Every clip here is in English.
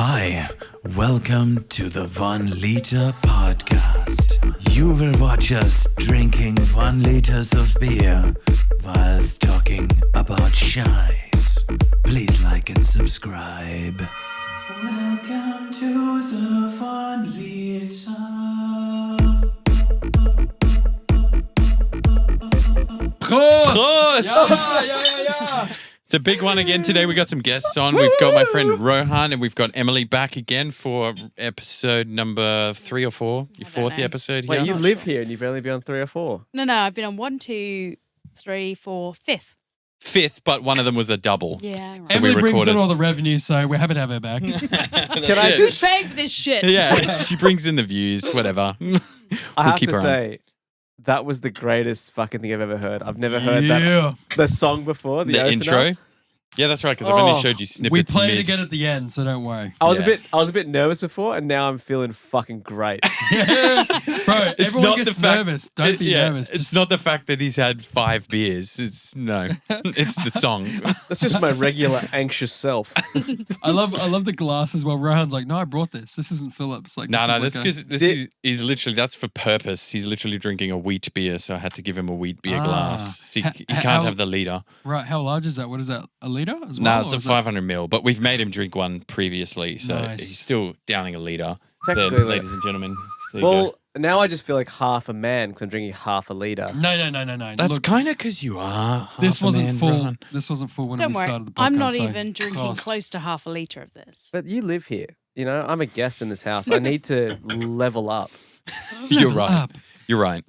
Hi, welcome to the 1 Liter Podcast. You will watch us drinking 1 liters of beer whilst talking about shies. Please like and subscribe. Welcome to the 1 Liter. Prost! Yeah. It's a big one again today. We got some guests on. We've got my friend Rohaan and we've got Emily back again for episode number 3 or 4. Your fourth episode here. Wait, you live here and you've only been on 3 or 4? No, I've been on 1, 2, 3, 4, 5th. 5th, but one of them was a double. Yeah, right. So Emily we brings recorded. in all the revenue, so we're happy to have her back. Who's paying for this shit? Yeah, she brings in the views, whatever. I have keep to her on. say, that was the greatest fucking thing I've ever heard. I've never heard Yeah. the song before, the opener. intro. Yeah, that's right, because I've only Oh. showed you snippets. We play it mid. again at the end, so don't worry. I was Yeah. a bit nervous before, and now I'm feeling fucking great. Bro, It's everyone not gets the fact- nervous. Don't be nervous. It's not the fact that he's had 5 beers. It's the song. That's just my regular anxious self. I love the glass as well. Rohan's like, no, I brought this. This isn't Phillips. Like, No, this that's is because he's literally, that's for purpose. He's literally drinking a wheat beer, so I had to give him a wheat beer Ah. glass. So he How- can't have the liter. right. How large is that? What is that? A liter as No, well? it's or a is that- 500 ml, but we've made him drink one previously, so Nice. he's still downing a liter. Technically, There, like- ladies and gentlemen. There you Well, go. now I just feel like half a man because I'm drinking half a liter. No. That's Look, kind of because you are. this half a wasn't man, full. Rohaan. This wasn't full when Don't we worry. started the podcast. I'm not so even drinking cost. close to half a litre of this. But you live here. You know, I'm a guest in this house. I need to level up. You're Level right. up. You're right.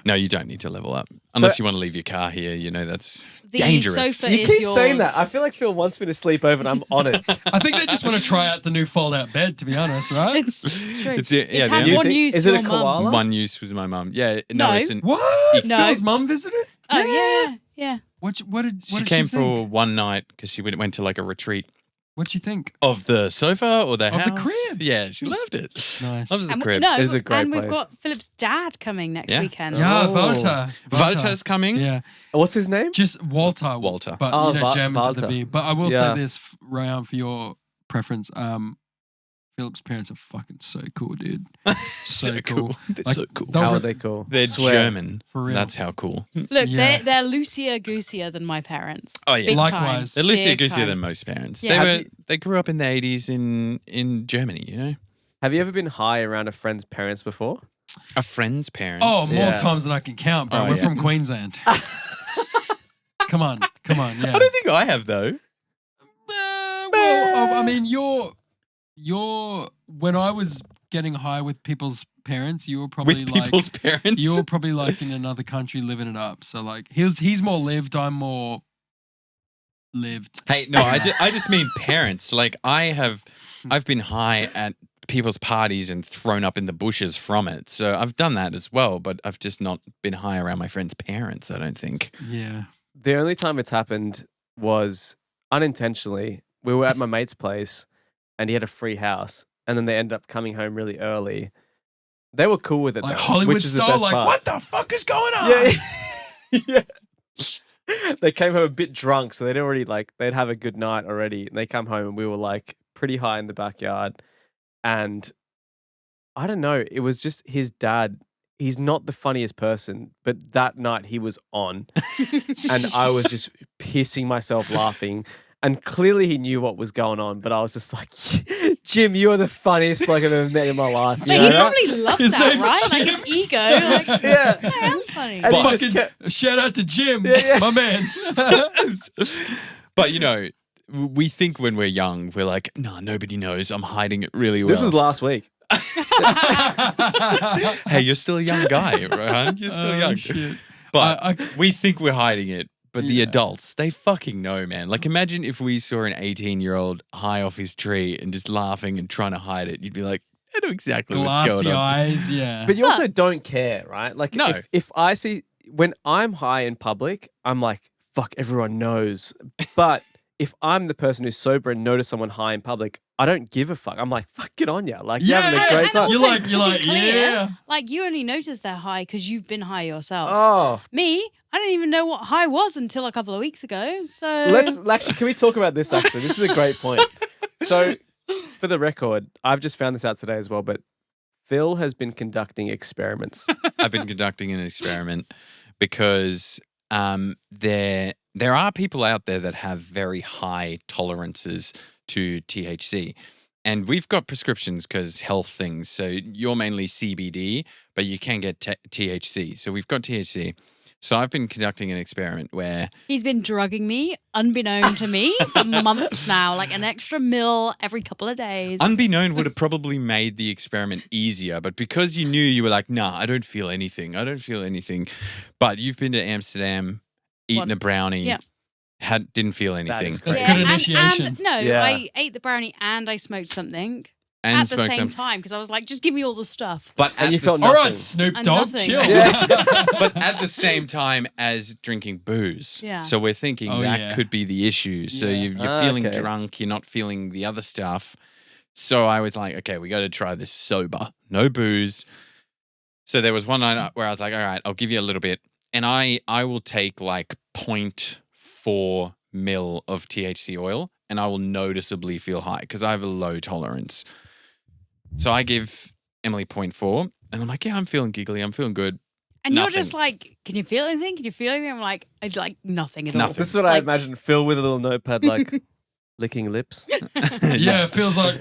No, you don't need to level up. Unless you want to leave your car here, that's The dangerous. sofa You is keep yours. saying that. I feel like Phil wants me to sleep over and I'm on it. I think they just want to try out the new fold-out bed. To be honest, right? It's true. It's- yeah, it's had the- one You think- use is to it a your mum. koala? One use was my mum. Yeah, no, No. it's an. What? No. Phil's mum visited? Oh, yeah. What did She did came think? for one night because she went to like a retreat What'd you think? of the sofa or the Of the house. crib. Yeah, she loved it. Nice. Loves the And crib. no, It is a great and we've place. got Philip's dad coming next Yeah. weekend. Yeah, Oh. Walter. Walter's coming. Yeah, What's his name? just Walter. Walter. But Oh, Germans have the Walter. V. But I will Yeah. say this, Rohaan, for your preference. Philip's parents are fucking so cool, dude. So cool. They're Like, so cool. they'll How re- are they cool? They're Swear. German. For real. That's how cool. Look, Yeah. they're loosier-goosier than my parents. Oh, yeah. Big Likewise. time. They're loosier Big goosier time. than most parents. Yeah. They grew up in the 80s in Germany, you know? Have you ever been high around a friend's parents before? A friend's parents. Oh, more Yeah. times than I can count, bro. Oh, We're yeah. from Queensland. Come on. Yeah. I don't think I have, though. Well, I mean, you're when I was getting high with people's parents, you were probably With like people's parents. you were probably like in another country living it up. So like he's more lived, I'm more lived. Hey, no, I just mean parents. Like I've been high at people's parties and thrown up in the bushes from it. So I've done that as well, but I've just not been high around my friends' parents, I don't think. Yeah. The only time it's happened was unintentionally. We were at my mate's place and he had a free house. And then they ended up coming home really early. They were cool with it, Like though, Hollywood which is the style, best like, part. what the fuck is going on? Yeah. Yeah. They came home a bit drunk, so they'd have a good night already. And they come home and we were like pretty high in the backyard. And I don't know, it was just his dad. He's not the funniest person, but that night he was on. And I was just pissing myself laughing. And clearly he knew what was going on, but I was just like, Jim, you are the funniest bloke I've ever met in my life. You But know he that? probably loved His that, name's right? Like Jim. his ego. Like, Yeah. I am funny. And he just Fucking kept- shout out to Jim, Yeah. my man. But we think when we're young, we're like, no, nobody knows. I'm hiding it really well. This was last week. Hey, you're still a young guy, Rohan. You're still Oh, young. shit. But I- we think we're hiding it. But the Yeah. adults, they fucking know, man. Like, imagine if we saw an 18-year-old high off his tree and just laughing and trying to hide it. You'd be like, I know exactly what's going Glassy on. eyes, yeah. But you also don't care, right? Like, No. if I see, when I'm high in public, I'm like, fuck, everyone knows. But if I'm the person who's sober and notice someone high in public, I don't give a fuck. I'm like, fuck, get on ya. Like, you're having a Yeah. great And time. also, You're like- to you're be like, clear, yeah. like you only notice they're high because you've been high yourself. Oh, Me, I didn't even know what high was until a couple of weeks ago. So let's actually, can we talk about this actually? This is a great point. So, For the record, I've just found this out today as well, but Phil has been conducting experiments. I've been conducting an experiment because there are people out there that have very high tolerances to THC. And we've got prescriptions because health things. So you're mainly CBD, but you can get THC. So we've got THC. So I've been conducting an experiment where He's been drugging me, unbeknown to me, for months now, like an extra mil every couple of days. unbeknown would have probably made the experiment easier. But because you knew, you were like, nah, I don't feel anything. I don't feel anything. But you've been to Amsterdam, eaten a Once. brownie, Yeah. didn't feel anything. is great. That's good and- initiation. And, no, Yeah. I ate the brownie and I smoked something And at the smoked same some. time because I was like, just give me all the stuff. But And at you the felt s- All nothing. right, Snoop And Dogg, nothing. chill. Yeah. but at the same time as drinking booze. Yeah. So we're thinking Oh, that yeah. could be the issue. So Yeah. you're feeling Okay. drunk, you're not feeling the other stuff. So I was like, okay, we got to try this sober, no booze. So there was one night where I was like, all right, I'll give you a little bit. And I will take like 0.4 mil of THC oil and I will noticeably feel high because I have a low tolerance. So I give Emily 0.4 and I'm like, yeah, I'm feeling giggly. I'm feeling good. And you're Nothing. just like, can you feel anything? Can you feel anything? I'm like, I'd like nothing at all. Nothing. This is what I Like- imagine Phil with a little notepad, like licking lips. Yeah, it feels like,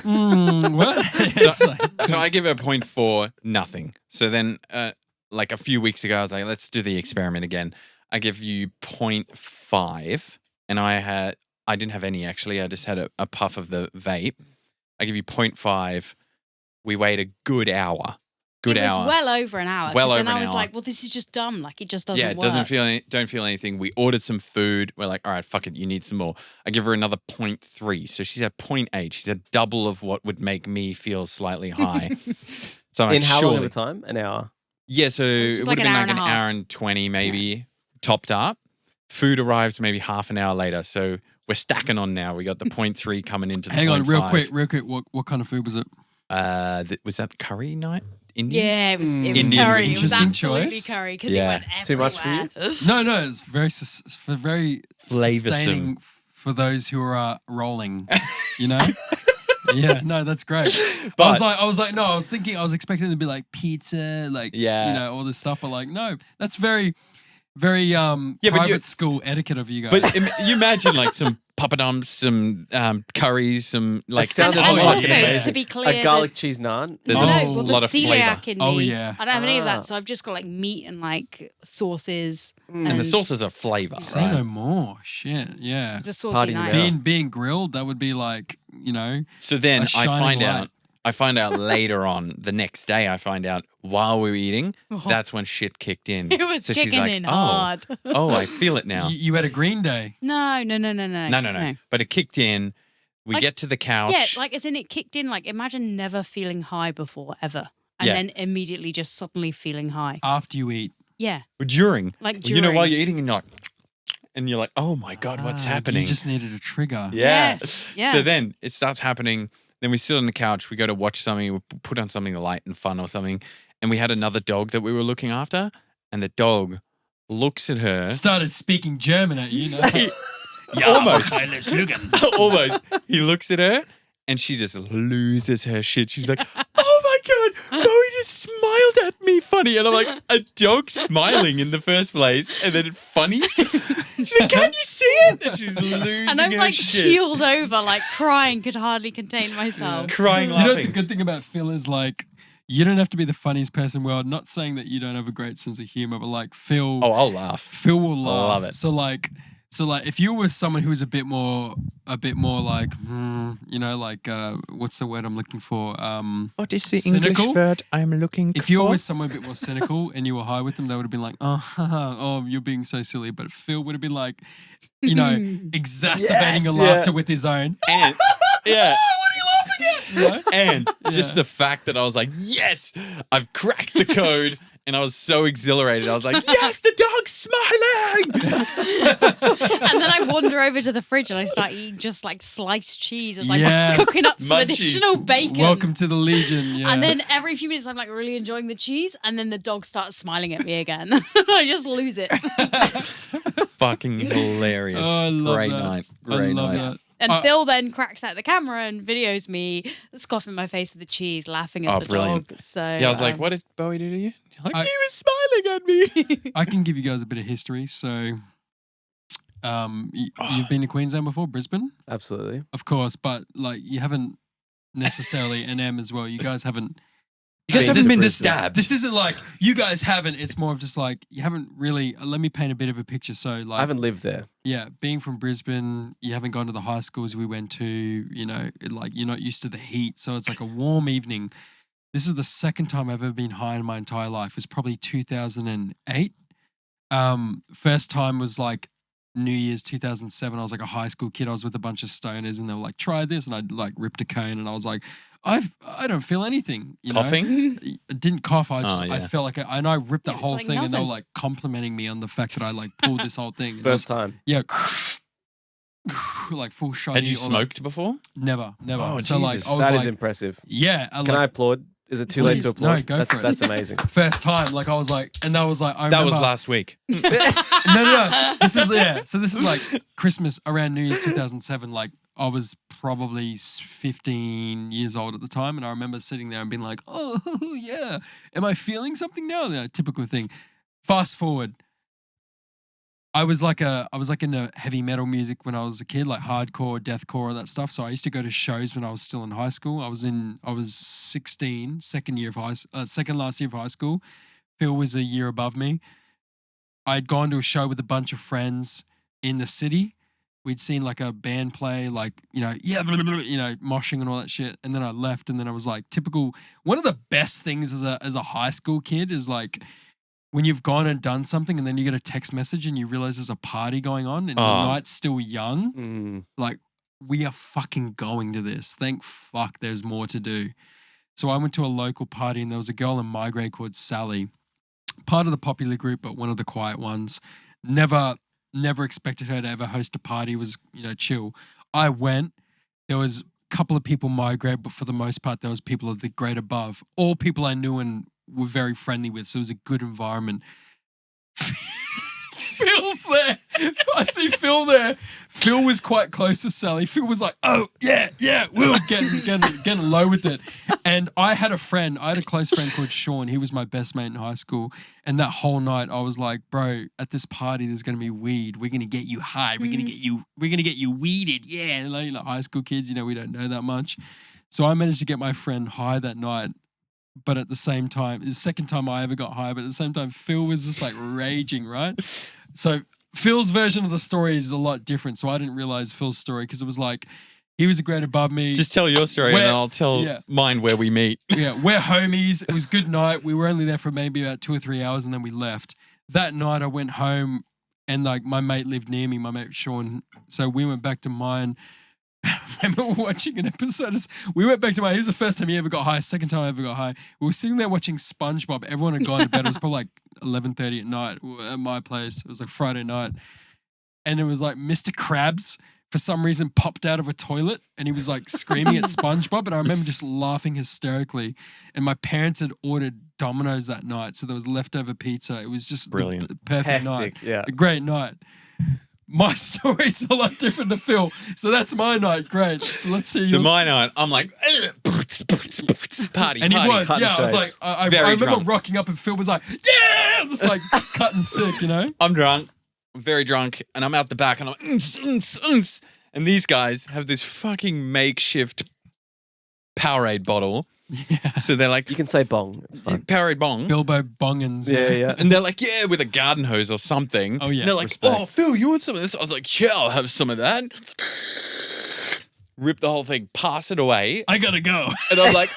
what? It's like- So I give her 0.4, nothing. So then, like a few weeks ago, I was like, let's do the experiment again. I give you 0.5, and I didn't have any actually. I just had a puff of the vape. I give you 0.5. We wait a good hour. Good it was hour. well over an hour. 'cause Well then over I an was hour. like, well, this is just dumb. Like, it just doesn't Yeah, work. it don't feel anything. We ordered some food. We're like, all right, fuck it, you need some more. I give her another 0.3. So she's at 0.8. She's at double of what would make me feel slightly high. So I'm like, In how long of surely- a time? An hour. Yeah, so This it was would like have been an hour like and an a half. hour and 20 maybe, topped up. Food arrives maybe half an hour later. So we're stacking on now. We got the 0.3 coming into the Hang on, real 0.5. quick. What kind of food was it? Was that curry night? Indian? Yeah, it was Indian curry. It was Interesting absolutely choice. curry because Yeah. it went Too much for you? everywhere. No, it's very Flavoursome. sustaining for those who are rolling. You know? Yeah, no, that's great. But- I was expecting it to be like pizza, like Yeah. you know, all this stuff, but like no, that's very but you- private school etiquette of you guys. But you imagine like some papadums, some curries, some like It sounds And, fucking also, amazing. to be clear, A garlic cheese naan. There's a well, lot the of flavour. celiac in me. Oh, yeah. I don't have any of Ah. that, so I've just got like meat and like sauces. and the sauces are flavour, Say right? no more. Shit. Yeah. It's a saucy Party night. mouth. Being grilled, that would be like, you know, So then A shining light. I find out later on the next day. I find out while we were eating. Oh. That's when shit kicked in. It was so kicking she's like, in oh, hard. oh, I feel it now. you had a green day. No. No. But it kicked in. We Like- get to the couch. Yeah, like as in it kicked in. Like imagine never feeling high before ever, and Yeah. then immediately just suddenly feeling high. After you eat. Yeah, during. like You know, while during. you're eating, and you're like, oh my God, what's Ah, happening? You just needed a trigger. Yeah. Yes, yeah. So then it starts happening. Then we sit on the couch. We go to watch something. We put on something light and fun or something. And we had another dog that we were looking after. And the dog looks at her. Started speaking German at you, know? Almost. Almost. He looks at her and she just loses her shit. She's like, oh my God, Bowie just smiled at me funny. And I'm like, a dog smiling in the first place and then funny? She's like, can you see it? And she's losing and I was her like shit. keeled over, like crying, could hardly contain myself. Crying, Do you know the laughing. good thing about Phil is like, you don't have to be the funniest person in the world. Not saying that you don't have a great sense of humor, but like Phil, Oh, I'll laugh. Phil will laugh. love it. So like if you were someone who's a bit more like, you know, like what's the word I'm looking for? What is the Cynical? English word I'm looking If you were with someone a bit more cynical and you were high with them, they would have been like, oh, oh, you're being so silly. But Phil would have been like, you know, exacerbating Yes, a yeah. laughter with his own. And, yeah. You know? And just Yeah. the fact that I was like, yes, I've cracked the code. And I was so exhilarated. I was like, yes, the dog's smiling. And then I wander over to the fridge and I start eating just like sliced cheese. It's like Yes. cooking up some Munchies. additional bacon. Welcome to the Legion. Yeah. And then every few minutes, I'm like really enjoying the cheese, and then the dog starts smiling at me again. I just lose it. Fucking hilarious. Oh, I love Great that. night. I Great love night. that. And Uh, Phil then cracks out the camera and videos me scoffing my face with the cheese, laughing at Oh, the brilliant. dog. So Yeah, I was like, what did Bowie do to you? You're like, I- he was smiling at me. I can give you guys a bit of history. So, you've been to Queensland before, Brisbane, Absolutely. of course, but like you haven't necessarily an M as well. You guys haven't. You guys Been haven't to been to Brisbane. stabbed. This isn't like you guys haven't. It's more of just like you haven't really. Let me paint a bit of a picture. So like, I haven't lived there. yeah, being from Brisbane, you haven't gone to the high schools we went to. You know, like you're not used to the heat, so it's like a warm evening. This is the second time I've ever been high in my entire life. It was probably 2008. First time was like New Year's 2007. I was like a high school kid. I was with a bunch of stoners, and they were like, "Try this," and I like ripped a cone, and I was like, I don't feel anything. You Coughing? know? I didn't cough. I just I yeah. felt like and I ripped that It was whole like thing, and they were nothing. like complimenting me on the fact that I like pulled this whole thing. And I First time. yeah, like full shot. Had you smoked before? Never. Oh, so like Jesus. I was That like, is impressive. yeah. Can I applaud? Is it too late to Please. No, applaud? go for it. That's amazing. first time, like I was like, and that was like I That remember, was last week. no. This is So this is like Christmas around New Year's 2007. Like I was probably 15 years old at the time, and I remember sitting there and being like, "Oh yeah, am I feeling something now?" The typical thing. Fast forward. I was into heavy metal music when I was a kid, like hardcore, deathcore, all that stuff. So I used to go to shows when I was still in high school. I was 16, second last year of high school. Phil was a year above me. I'd gone to a show with a bunch of friends in the city. We'd seen like a band play, like, moshing and all that shit. And then I left, and then I was like, typical. One of the best things as a high school kid is like when you've gone and done something, and then you get a text message and you realize there's a party going on, and the night's still young. Mm. Like, we are fucking going to this. Thank fuck there's more to do. So I went to a local party, and there was a girl in my grade called Sally, part of the popular group, but one of the quiet ones. Never expected her to ever host a party. It was, chill. I went. There was a couple of people my grade, but for the most part, there was people of the grade above. All people I knew and were very friendly with, so it was a good environment. Phil's there. I see Phil there. Phil was quite close with Sally. Phil was like, "Oh yeah, we'll getting low with it." And I had a close friend called Sean. He was my best mate in high school. And that whole night, I was like, "Bro, at this party, there's gonna be weed. We're gonna get you high. We're gonna get you weeded. Yeah." And like high school kids, we don't know that much. So I managed to get my friend high that night. But at the same time, it's the second time I ever got high, but at the same time, Phil was just like raging, right? So Phil's version of the story is a lot different. So I didn't realize Phil's story because it was like, he was a grade above me. Just tell your story and I'll tell mine where we meet. Yeah, we're homies. It was good night. We were only there for maybe about 2 or 3 hours, and then we left. That night I went home, and like my mate lived near me, my mate Sean. So we went back to mine. I remember watching an episode. We went back to mine. It was the first time he ever got high. Second time I ever got high. We were sitting there watching SpongeBob. Everyone had gone to bed. It was probably like 11:30 at night at my place. It was like Friday night. And it was like Mr. Krabs, for some reason, popped out of a toilet, and he was like screaming at SpongeBob. And I remember just laughing hysterically. And my parents had ordered Domino's that night, so there was leftover pizza. It was just Brilliant. the perfect night. Yeah. A great night. My story's a lot different to Phil. So that's my night. Great. Let's see. So my night, I'm like, party, And he was, cutting yeah. I was like, shapes. I Very remember drunk. rocking up, and Phil was like, yeah, just like cutting sick, I'm drunk, I'm very drunk, and I'm out the back, and I'm and these guys have this fucking makeshift Powerade bottle. Yeah. So they're like, You can say bong. It's fine. Powerade bong. Bilbo Bongans. Yeah. And they're like, yeah, with a garden hose or something. Oh, yeah. And they're like, Respect. oh, Phil, you want some of this? I was like, yeah, I'll have some of that. Rip the whole thing, pass it away. I gotta go. And I'm like,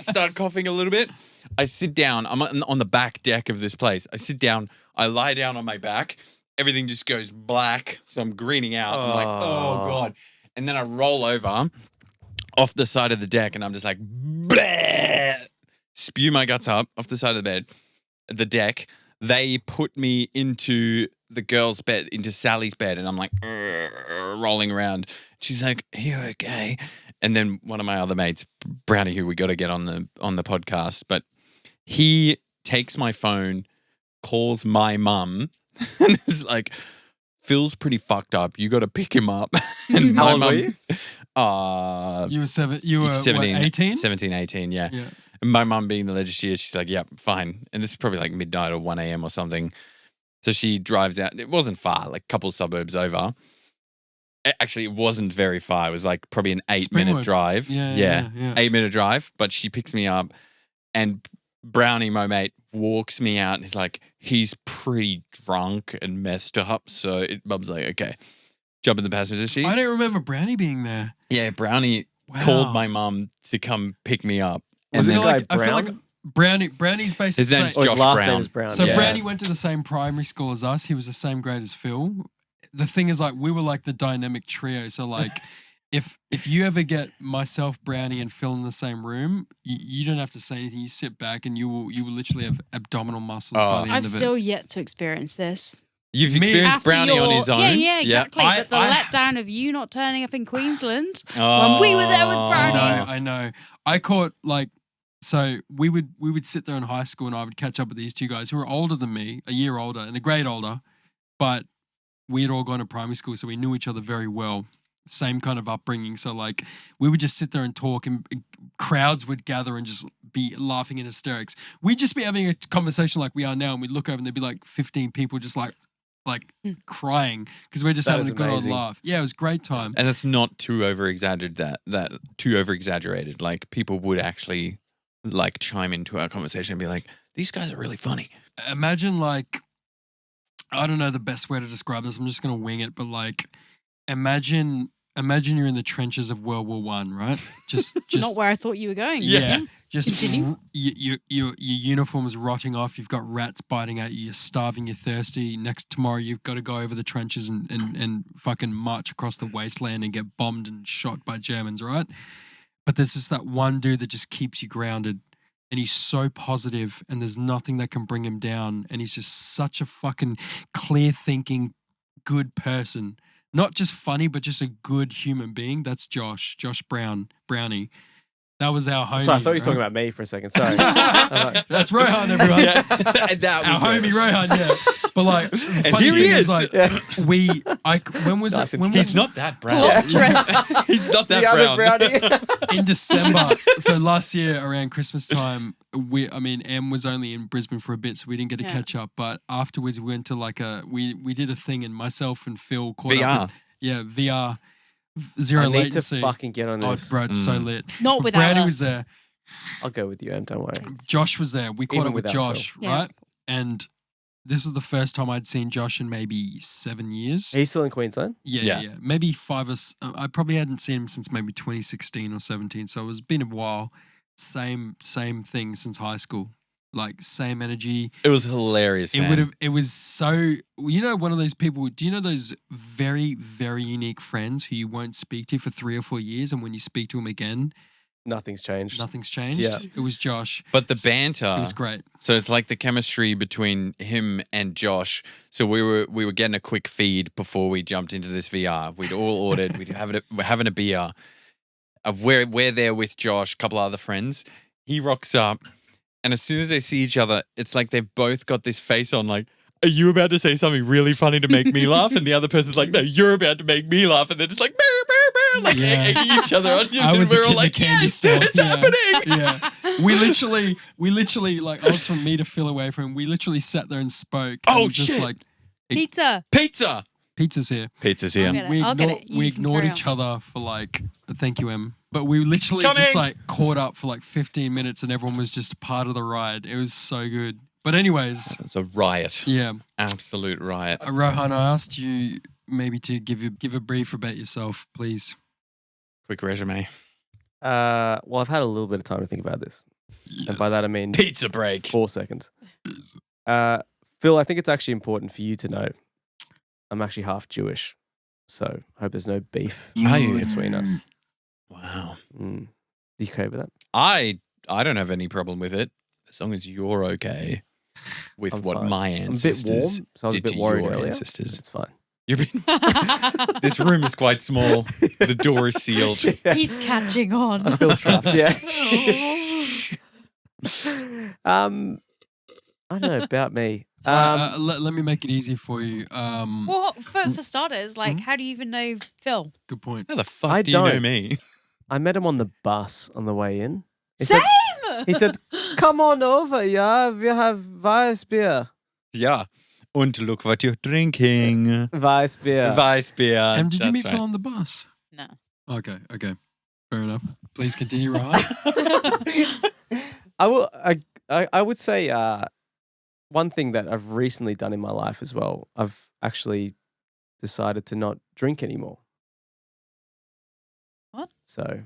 start coughing a little bit. I sit down. I'm on the back deck of this place. I sit down. I lie down on my back. Everything just goes black. So I'm greening out. I'm like, oh, God. And then I roll over off the side of the deck, and I'm just like, bleh, spew my guts up off the side of the deck. They put me into the girl's bed, into Sally's bed, and I'm like, rolling around. She's like, are you okay? And then one of my other mates, Brownie, who we got to get on the podcast, but he takes my phone, calls my mum, and is like, Phil's pretty fucked up. You got to pick him up. And How my old were mum, you? You were 7. You were 17, 18. 17, 18, yeah. Yeah. And my mum being the legislator, she's like, yep, fine. And this is probably like midnight or 1 a.m. or something. So she drives out. It wasn't far, like a couple of suburbs over. Actually, it wasn't very far. It was like probably an 8-minute Springwood. drive. Yeah. 8-minute drive. But she picks me up and Brownie, my mate, walks me out and he's like, he's pretty drunk and messed up. So Mum's like, okay, jump in the passenger seat. I don't remember Brownie being there. Yeah, Brownie Wow. called my mum to come pick me up. Was And this then- guy I feel like Brown? Brownie's basically His name's Or his Josh last Brown. name is Brown. So yeah. Brownie went to the same primary school as us. He was the same grade as Phil. The thing is, like, we were like the dynamic trio. So like, if you ever get myself, Brownie, and Phil in the same room, you don't have to say anything. You sit back and you will literally have abdominal muscles by the end I've of it. still yet to experience this. You've Me- experienced After Brownie on his own. Yeah, exactly. I- but the I- letdown of you not turning up in Queensland Oh. when we were there with I Brownie. know. I caught like. So we would sit there in high school and I would catch up with these two guys who were older than me, a year older and a grade older, but we had all gone to primary school, so we knew each other very well. Same kind of upbringing. So like we would just sit there and talk and crowds would gather and just be laughing in hysterics. We'd just be having a conversation like we are now and we'd look over and there'd be like 15 people just like crying because we're just That having is a good old amazing. laugh. Yeah, it was a great time. And it's not too over-exaggerated. That too over-exaggerated. Like people would actually like chime into our conversation and be like, "These guys are really funny." Imagine like I don't know the best way to describe this. I'm just gonna wing it, but like imagine you're in the trenches of World War One, right? Just Not where I thought you were going. yeah. Just Continue. your uniform is rotting off. You've got rats biting at you. You're starving. You're thirsty. Next tomorrow, you've got to go over the trenches and fucking march across the wasteland and get bombed and shot by Germans, right? But there's just that one dude that just keeps you grounded, and he's so positive, and there's nothing that can bring him down. And he's just such a fucking clear thinking, good person. Not just funny, but just a good human being. That's Josh Brownie. That was our homie. So I thought you were talking right? about me for a second. Sorry. I was like, That's Rohaan, everyone. That Our homie Rohaan, yeah. But like, And funny here he thing is. Like, yeah. when was Nice it? When He's not that brown. Plot twist. He's not that the other brown. Brownie. in December? So last year around Christmas time, Em was only in Brisbane for a bit, so we didn't get to Yeah. catch up. But afterwards, we went to like we did a thing, and myself and Phil caught VR. up. VR, zero I need to latency. fucking get on Oh, this. bro, it's so Mm. lit. Not But without Brownie us. was there. I'll go with you, Em. Don't worry. Josh was there. We caught Even up with without Phil. Josh, Yeah. right? And this was the first time I'd seen Josh in maybe 7 years. He's still in Queensland? Yeah. Yeah. Maybe 5 or I probably hadn't seen him since maybe 2016 or 17. So it was been a while. Same thing since high school. Like same energy. It was hilarious, man. It was so, one of those people, do you know those very, very unique friends who you won't speak to for 3 or 4 years, and when you speak to them again, Nothing's changed. nothing's changed? Yeah. It was Josh. But the banter, It was great. so it's like the chemistry between him and Josh. So we were getting a quick feed before we jumped into this VR. We'd all ordered. We're having a beer. We're there with Josh, a couple of other friends. He rocks up, and as soon as they see each other, it's like they've both got this face on, like, "Are you about to say something really funny to make me laugh?" And the other person's like, "No, you're about to make me laugh." And they're just like, "Brr, brr, brr," like Yeah. egging each other on. I was and a we're kid all in like, the candy "Yes, store." it's Yeah. happening." Yeah. We literally, like, I was from me to Phil away from him. We literally sat there and spoke. Oh, and just shit. like, Pizza. Pizza. pizza's here. Pizza's I'll here. get it. We, I'll get it. we You can ignored carry each on. other for like, thank you, Em. But we literally Coming. just like caught up for like 15 minutes and everyone was just part of the ride. It was so good. But anyways, It's a riot. yeah. Absolute riot. Rohaan, I asked you maybe to give a brief about yourself, please. Quick resume. Well, I've had a little bit of time to think about this. And by that I mean Pizza break. 4 seconds. Phil, I think it's actually important for you to know I'm actually half Jewish. So I hope there's no beef Are you? between us. Wow. You okay with that? I don't have any problem with it as long as you're okay with I'm what fine. my I'm a ancestors bit warm, so I was a did bit to worried your earlier. ancestors. It's fine. You've been. This room is quite small. The door is sealed. He's catching on. I feel trapped, yeah. I don't know about me. Let me make it easier for you. Well, for starters, like, how do you even know Phil? Good point. How the fuck I do you know don't. me? I met him on the bus on the way in. Same. He said, "Come on over, yeah, we have Weissbier." Yeah. Und look what you're drinking. Weissbier. Weissbier. And did you That's meet right. Phil on the bus? No. Okay. Fair enough. Please continue, Rohan. I would say one thing that I've recently done in my life as well. I've actually decided to not drink anymore. What? So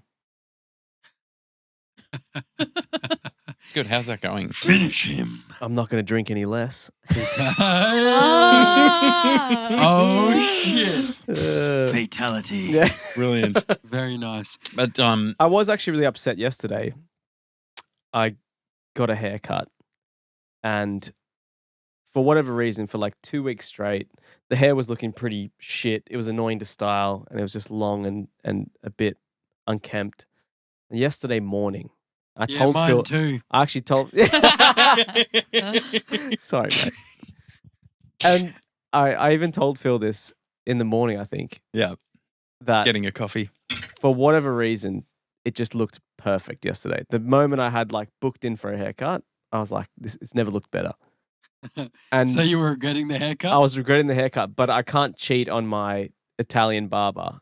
It's good. How's that going? Finish him. I'm not going to drink any less. Oh shit! Fatality. Yeah. Brilliant. Very nice. But I was actually really upset yesterday. I got a haircut, and for whatever reason, for like 2 weeks straight, the hair was looking pretty shit. It was annoying to style, and it was just long and a bit unkempt. And yesterday morning, I told mine Phil. too. I actually told. Sorry, mate. And I even told Phil this in the morning. I think yeah, that getting a coffee. for whatever reason, it just looked perfect yesterday. The moment I had like booked in for a haircut, I was like, it's never looked better. And So you were regretting the haircut? I was regretting the haircut, but I can't cheat on my Italian barber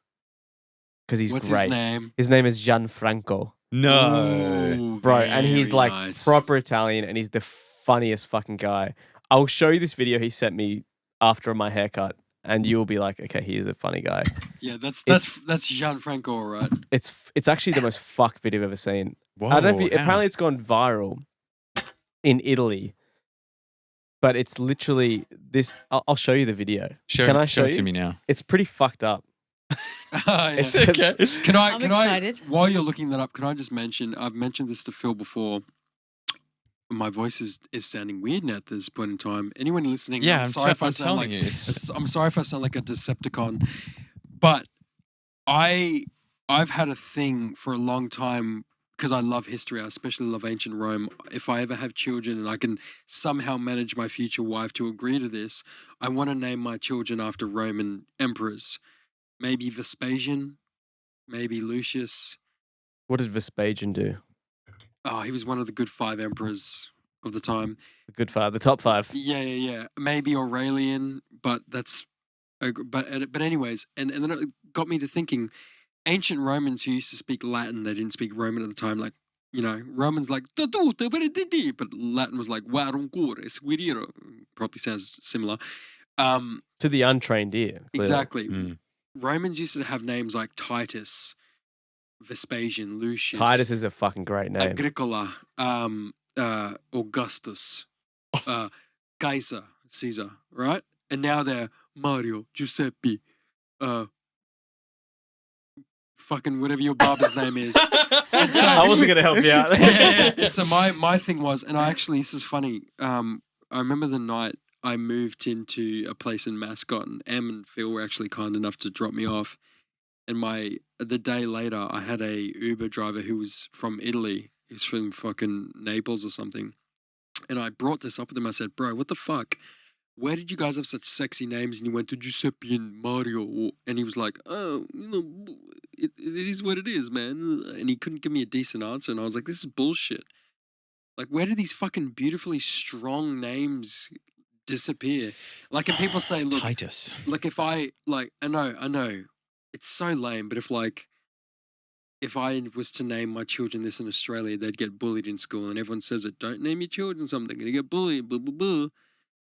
because he's What's great. his name? His name is Gianfranco, No. Ooh, bro, and he's very like nice. proper Italian, and he's the funniest fucking guy. I'll show you this video he sent me after my haircut, and you will be like, okay, he is a funny guy. Yeah, that's It's- Gianfranco, all right. It's actually the most fucked video I've ever seen. Whoa, I don't know if you, how? apparently it's gone viral in Italy, but it's literally this. I'll show you the video. Can I show it you? to me now? It's pretty fucked up. Yeah. It's- okay. Can I? I'm Can excited. I? While you're looking that up, can I just mention? I've mentioned this to Phil before. My voice is sounding weird now at this point in time. Anyone listening? Yeah, I'm sorry if I I'm sound like telling you, it's I'm sorry if I sound like a Decepticon, but I've had a thing for a long time because I love history. I especially love ancient Rome. If I ever have children and I can somehow manage my future wife to agree to this, I want to name my children after Roman emperors. Maybe Vespasian, maybe Lucius. What did Vespasian do? Oh, he was one of the good 5 emperors of the time. The good five, the top 5. Yeah. Maybe Aurelian, but that's, but anyways, and then it got me to thinking, ancient Romans who used to speak Latin, they didn't speak Roman at the time. Like, you know, Romans like, but Latin was like, probably sounds similar. To the untrained ear. Clearly. Exactly. Mm. Romans used to have names like Titus, Vespasian, Lucius. Titus is a fucking great name. Agricola, Augustus, Caesar, right? And now they're Mario, Giuseppe, fucking whatever your barber's name is. And so- I wasn't gonna help you out. And so my thing was, and this is funny. I remember the night I moved into a place in Mascot, and Em and Phil were actually kind enough to drop me off. And the day later, I had a Uber driver who was from Italy. He was from fucking Naples or something. And I brought this up with him. I said, bro, what the fuck? Where did you guys have such sexy names? And he went to Giuseppe and Mario. And he was like, oh, it is what it is, man. And he couldn't give me a decent answer. And I was like, this is bullshit. Like, where do these fucking beautifully strong names disappear? Like, and people say, look, Titus. like if I, like, I know. It's so lame, but if I was to name my children this in Australia, they'd get bullied in school, and everyone says it, don't name your children something, and you get bullied, blah, blah, blah.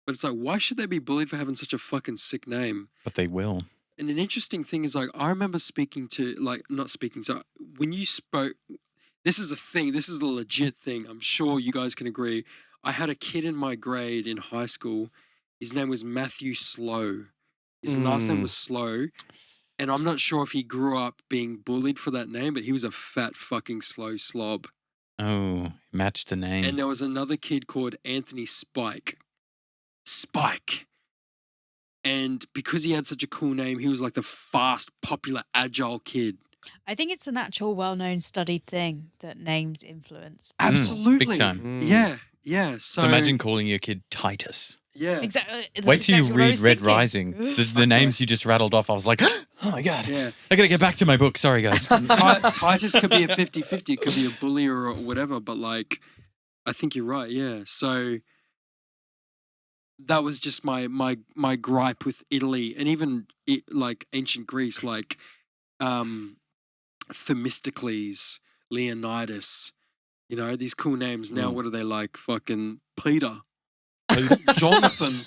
But it's like, why should they be bullied for having such a fucking sick name? But they will. And an interesting thing is, like, I remember when you spoke, this is a thing, this is a legit thing, I'm sure you guys can agree. I had a kid in my grade in high school, his name was Matthew Slow. His last name was Slow. And I'm not sure if he grew up being bullied for that name, but he was a fat fucking slow slob. Oh, match the name. And there was another kid called Anthony Spike. And because he had such a cool name, he was like the fast, popular, agile kid. I think it's an actual well-known studied thing that names influence. Absolutely. big time. Yeah. So imagine calling your kid Titus. Yeah. Exactly. Wait till you read Red Rising. The names you just rattled off, I was like, oh my God. Yeah. I got to get back to my book. Sorry, guys. Titus could be a 50-50. It could be a bully or whatever. But like, I think you're right. Yeah. So that was just my gripe with Italy and even like ancient Greece, like Themistocles, Leonidas. You know, these cool names. Now, what are they like? Fucking Peter, Jonathan,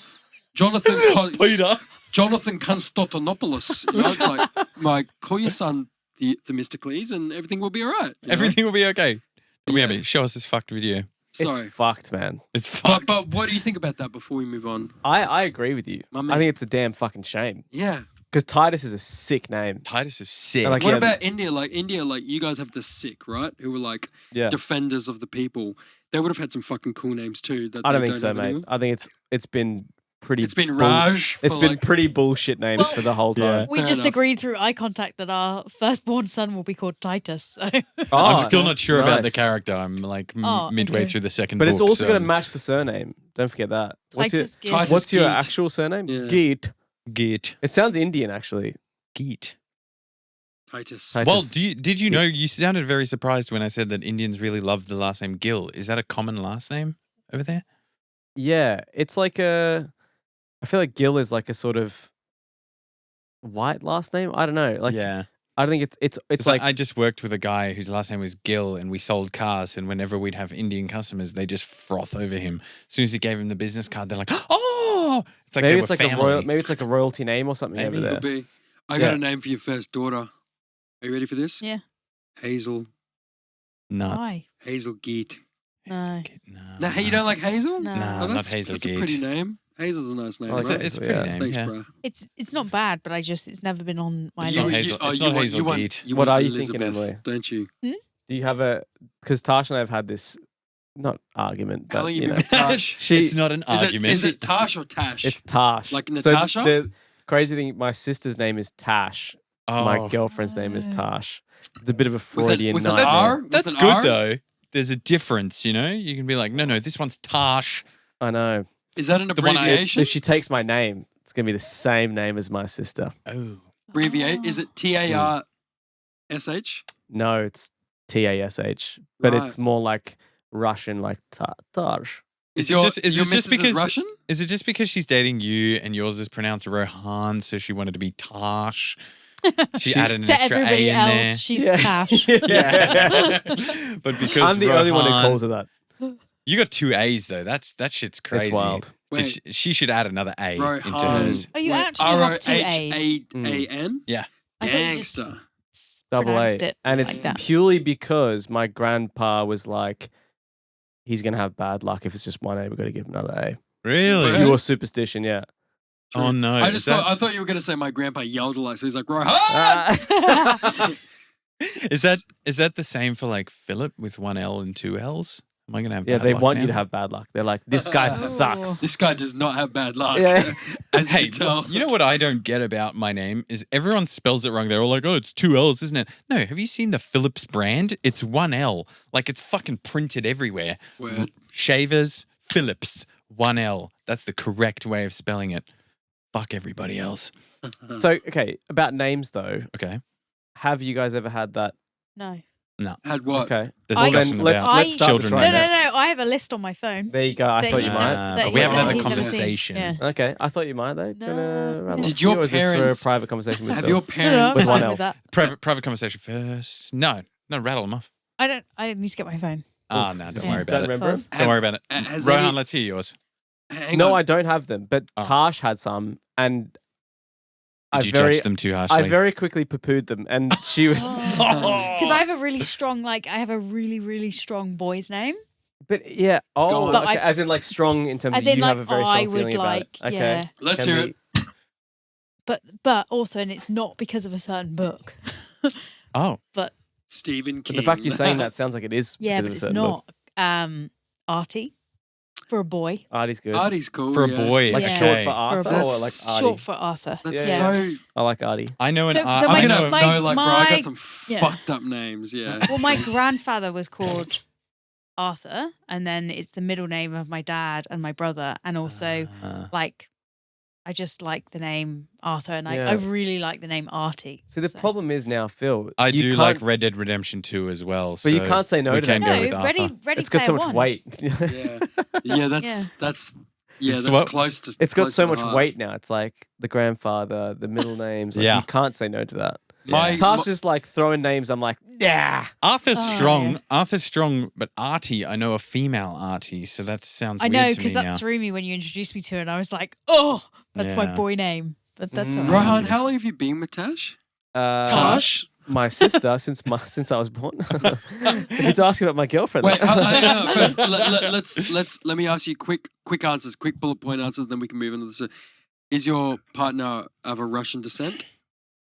Peter. Jonathan Constantinopoulos. You know, it's like call your son Themistocles, and everything will be all right. you know? Everything will be okay. Yeah. Show us this fucked video. Sorry. It's fucked, man. It's fucked. But what do you think about that before we move on? I agree with you. My I man. think it's a damn fucking shame Yeah. because Titus is a sick name. Titus is sick. Like, What yeah, about India? Like you guys have the Sikh, right? Who were like Yeah, defenders of the people. They would have had some fucking cool names too. That I don't they think so, have mate. anymore. I think it's been pretty. It's been bull- Raj. It's for, been like, pretty bullshit names for the whole Yeah. time. We Fair just enough. agreed through eye contact that our firstborn son will be called Titus. So. Oh, I'm still not sure about the nice. character. I'm like Oh, midway okay. through the second But book. it's also so- going to match the surname. Don't forget that. Titus Gibbs. Titus What's your Geet. actual surname? Yeah. Geet. Git. It sounds Indian, actually. Git. Titus. Titus. Well, did you know, you sounded very surprised when I said that Indians really love the last name Gill. Is that a common last name over there? Yeah, it's like a. I feel like Gill is like a sort of white last name. I don't know. Like, yeah. I don't think it's 'Cause like I just worked with a guy whose last name was Gill, and we sold cars. And whenever we'd have Indian customers, they just froth over him. As soon as he gave him the business card, they're like, "Oh!" It's like maybe they it's were like family. maybe it's like a royalty name or something Maybe. over there. Could be. I got Yeah. a name for your first daughter. Are you ready for this? Yeah. Hazel. No, Why? Hazel Geet. No. No, hey, you don't like Hazel? No. No, Oh, not that's, Hazel That's a pretty Geet. name. Hazel's a nice name, I like right? it. It's a pretty Yeah. name. Thanks, yeah. bro. It's not bad, but it's never been on my It's list. not Hazel- it's not want- Hazel want- Geet. you What want are you thinking, Elizabeth, Emily? Don't you? Do you have a? Because Tash and I have had this, not argument, How but long you you been know, with Tash? she. It's not an argument. Is it Tash or Tash? It's Tash. Like So Natasha? the crazy thing, my sister's name is Tash. My Oh. girlfriend's name is Oh. Tash. It's a bit of a with Freudian with an nightmare. R? With That's an good R? though. There's a difference, you know. You can be like, no, this one's Tash. I know. Is that an The one I- abbreviation? If she takes my name, it's gonna be the same name as my sister. Oh, Abbreviate? Is it TARSH? No, it's TASH, but Right. it's more like Russian, like Tash. Is your, it just your missus because Russian? is it just because she's dating you and yours is pronounced Rohaan, so she wanted to be Tash? She added an To extra A everybody in else, there. she's Yeah. Tash. Yeah, but because I'm the only one who Rohaan- calls her that. You got two A's though. That shit's crazy. It's wild. Wait, She should add another A into Rohaan. hers. Oh, you Wait, actually have two A's. R-O-H-A-N? Yeah. I thought you just Gangster. Double pronounced A. it And it's like that. purely because my grandpa was like, he's going to have bad luck if it's just one A. We've got to give him another A. Really? Really? Pure superstition, yeah. Oh no! I just Is that- thought you were going to say my grandpa yelled a lot, so he's like, Rohaan! Ah! is that the same for like Philip with one L and two L's? Am I gonna have? Yeah, bad they luck want you now? to have bad luck. They're like, this guy Oh. sucks. This guy does not have bad luck. Yeah. As you Hey, can tell. you know what I don't get about my name is everyone spells it wrong. They're all like, "Oh, it's two L's, isn't it?" No, have you seen the Philips brand? It's one L. Like it's fucking printed everywhere. Word. Shavers, Philips, one L. That's the correct way of spelling it. Fuck everybody else. So, okay, about names though, Okay. have you guys ever had that? No. Had what? Okay. The Well, discussion then let's about let's start children this No, right no, now. no. I have a list on my phone. There you go. I that thought you he's might. never- that but we he's haven't never- had the he's never seen. conversation. Yeah. Okay, I thought you might though. Do you wanna No. rattle Did off? your Or is this for a parents- private conversation with Have Phil? your No, no, I'm parents... With one fine L. with that. Private conversation first. No, rattle them off. I need to get my phone. Ah, Oof. no, don't Yeah. worry about Don't it. remember 'em? Don't worry about it. Has Rohan, any- let's hear yours. Hang No, on. I don't have them, but Oh. Tash had some, and Did you judge them too harshly? I very quickly poo-pooed them, and she was. Because I have a really strong, I have a really, really strong boy's name. But yeah, Go oh, on. But okay. I- as in like strong in terms As of in, you have like, a very I strong would feeling about it. like, Okay, yeah. Let's Can hear we- it. But also, and it's not because of a certain book. Oh, Stephen But King. the fact you're saying that sounds like it is Yeah, because but of a it's certain book. not. Artie. For a boy. Artie's good. Artie's cool. For a yeah. boy. Like Yeah. short for For a Arthur boy. or like Artie? Short for Arthur. That's Yeah. so. I like Artie. I know an So- art. so I'm my- gonna my- know, like, bro, I my- got some yeah. fucked up names. Yeah. Well, my grandfather was called Arthur, and then it's the middle name of my dad and my brother, and also like I just like the name Arthur, and I Yeah. really like the name Artie. See, the So- problem is now, Phil. I you do can't- like Red Dead Redemption 2 as well. But you so can't say no we to can that. go No, with Ready Arthur. Ready It's got so Player much One. weight. Yeah, that's It's that's what- close to. It's got close so to much heart. weight now. It's like the grandfather, the middle names. Like, Yeah. You can't say no to that. My, Task's just like throwing names. I'm like, yeah. Arthur's Oh, strong. yeah. Arthur's strong, but Artie, I know a female Artie, so that sounds I weird know to me because that now. threw me when you introduced me to it. And I was like, oh, that's my Yeah. boy name. But that's Mm. all right. Rohan, how long have you been with Tash? Tash, my sister, since I was born. If you're asking about my girlfriend, Wait, first let me ask you quick answers, quick bullet point answers, then we can move into this. Is your partner of a Russian descent,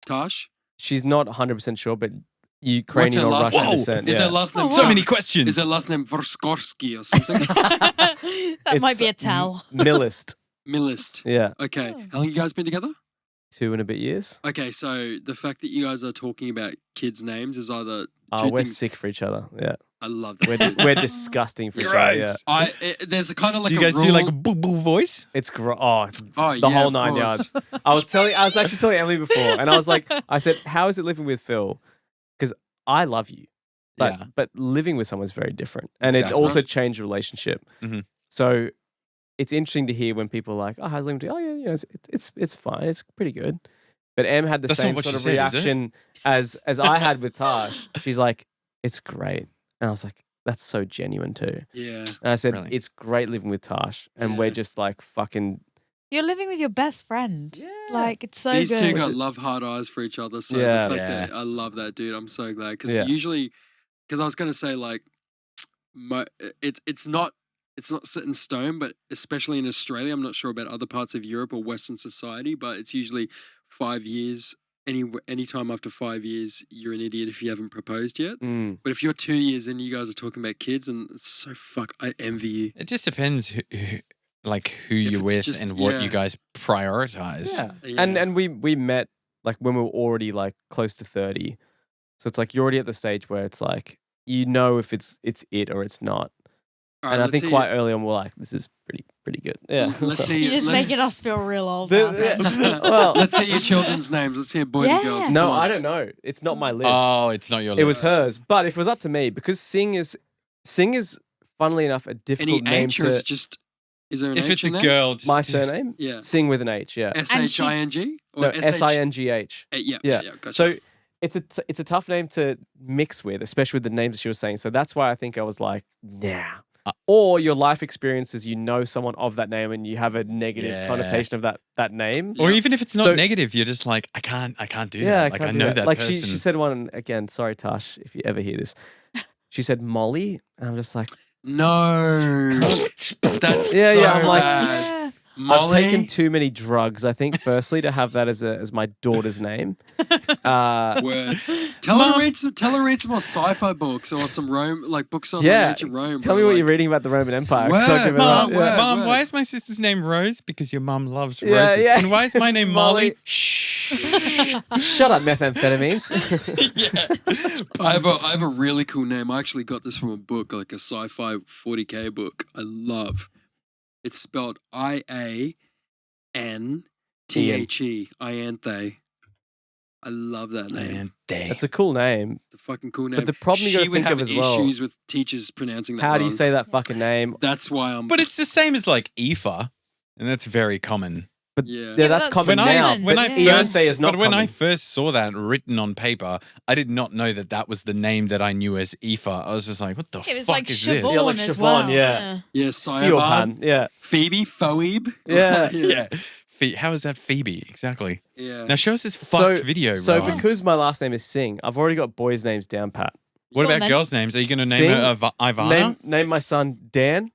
Tash? she's not 100% sure, but What's Ukrainian her or last Russian name? descent. Is yeah. her last name? Oh, So wow. many questions. Is her last name Vorskorsky or something? That might It's, be a tell. Millist. Millist. Yeah, Okay. Oh. How long you guys been together? 2 and a bit years. Okay, so the fact that you guys are talking about kids' names is either Oh, two we're things. sick for each other. Yeah, I love that. we're disgusting for each other. Yeah, There's a kind of like do you a guys rule. do like a boo boo voice? it's it's Oh, the yeah, whole of 9 course. yards. I was actually telling Emily before, and I was like, I said, how is it living with Phil? Because I love you, Yeah. but living with someone is very different, and it Exactly. also changed the relationship. Mhm. So it's interesting to hear when people are like, oh, how's living? Oh yeah, you know, it's fine, it's pretty good. But Em had the That's not same what sort she of said, is it? reaction as I had with Tash. She's like, it's great, and I was like, that's so genuine too. Yeah. And I said, Really? it's great living with Tash, and we're Yeah. just like fucking. You're living with your best friend. Yeah. Like, it's so These good. two got love hard eyes for each other. So Yeah. the fact Yeah. that I love that, dude. I'm so glad because Yeah. usually, because I was gonna say like, it's not set in stone, but especially in Australia, I'm not sure about other parts of Europe or Western society, but it's usually 5 years. Any time after 5 years, you're an idiot if you haven't proposed yet. Mm. But if you're 2 years in, you guys are talking about kids, and it's so I envy you. It just depends who you're it's with just- and what yeah. you guys prioritize. Yeah. Yeah. And we met like when we were already like close to 30. So it's like you're already at the stage where it's like you know if it's it or it's not. All right, And I let's think hear- quite early on we're like, this is pretty good. Yeah. Let's hear. You're just let's- making us feel real old The- now. thanks. well, Let's hear your children's names. Let's hear boys and girls. Yeah. no, Come on. I don't know. It's not my list. Oh, it's not your list. It was hers. But if it was up to me, because Sing is funnily enough a Any difficult name H or is to it just? Is there an If H it's a in there? girl, just my surname. Yeah. Sing with an H, yeah. SHING or No, SINGH. Yeah. Yeah. Gotcha. So it's a tough name to mix with, especially with the names that she was saying. So that's why I think I was like, nah. Or your life experiences, you know someone of that name and you have a negative Yeah. connotation of that name. Or even if it's not So- negative, you're just like, I can't do Yeah, that. I Like can't I do know that. that Like person. she said one again. Sorry, Tash, if you ever hear this. She said Molly, and I'm just like, no. That's Yeah, so yeah, I'm like- bad. Yeah. Molly. I've taken too many drugs. I think firstly to have that as my daughter's name. Word. Tell her to read some more sci-fi books or some Rome, like books on Yeah, ancient Rome. Tell bro, me what like- you're reading about the Roman Empire. 'cause I'll Word, give her Mom, that. word. Yeah. Mom, why is my sister's name Rose? Because your mom loves Yeah, roses. yeah. And why is my name Molly? Molly. Shh. Shut up, methamphetamines. I have a really cool name. I actually got this from a book, like a sci-fi 40K book. I love. It's spelled IANTHE. Ianthe. I love that name. Man, dang. That's a cool name. It's a fucking cool name. But the problem you she gotta would think have of as well. issues with teachers pronouncing that How do you wrong. say that fucking name? That's why I'm. But it's the same as like Aoife, and that's very common. yeah. Yeah, that's that's common When now. I when but I Beyonce first is not but when I common. first saw that written on paper, I did not know that was the name that I knew as Aoife. I was just like, what the It was fuck like is this? Siobhan Yeah, like as Siobhan, well. yeah. Yeah, Siobhan, Siobhan, yeah. Phoebe, Phoebe. Yeah. Yeah. How is that Phoebe? Exactly. Yeah. Now show us this fucked video, So Rohan. because my last name is Singh, I've already got boys' names down pat. What Go on about then. girls' names? Are you going to name Sing. her Ivana? Name my son Dan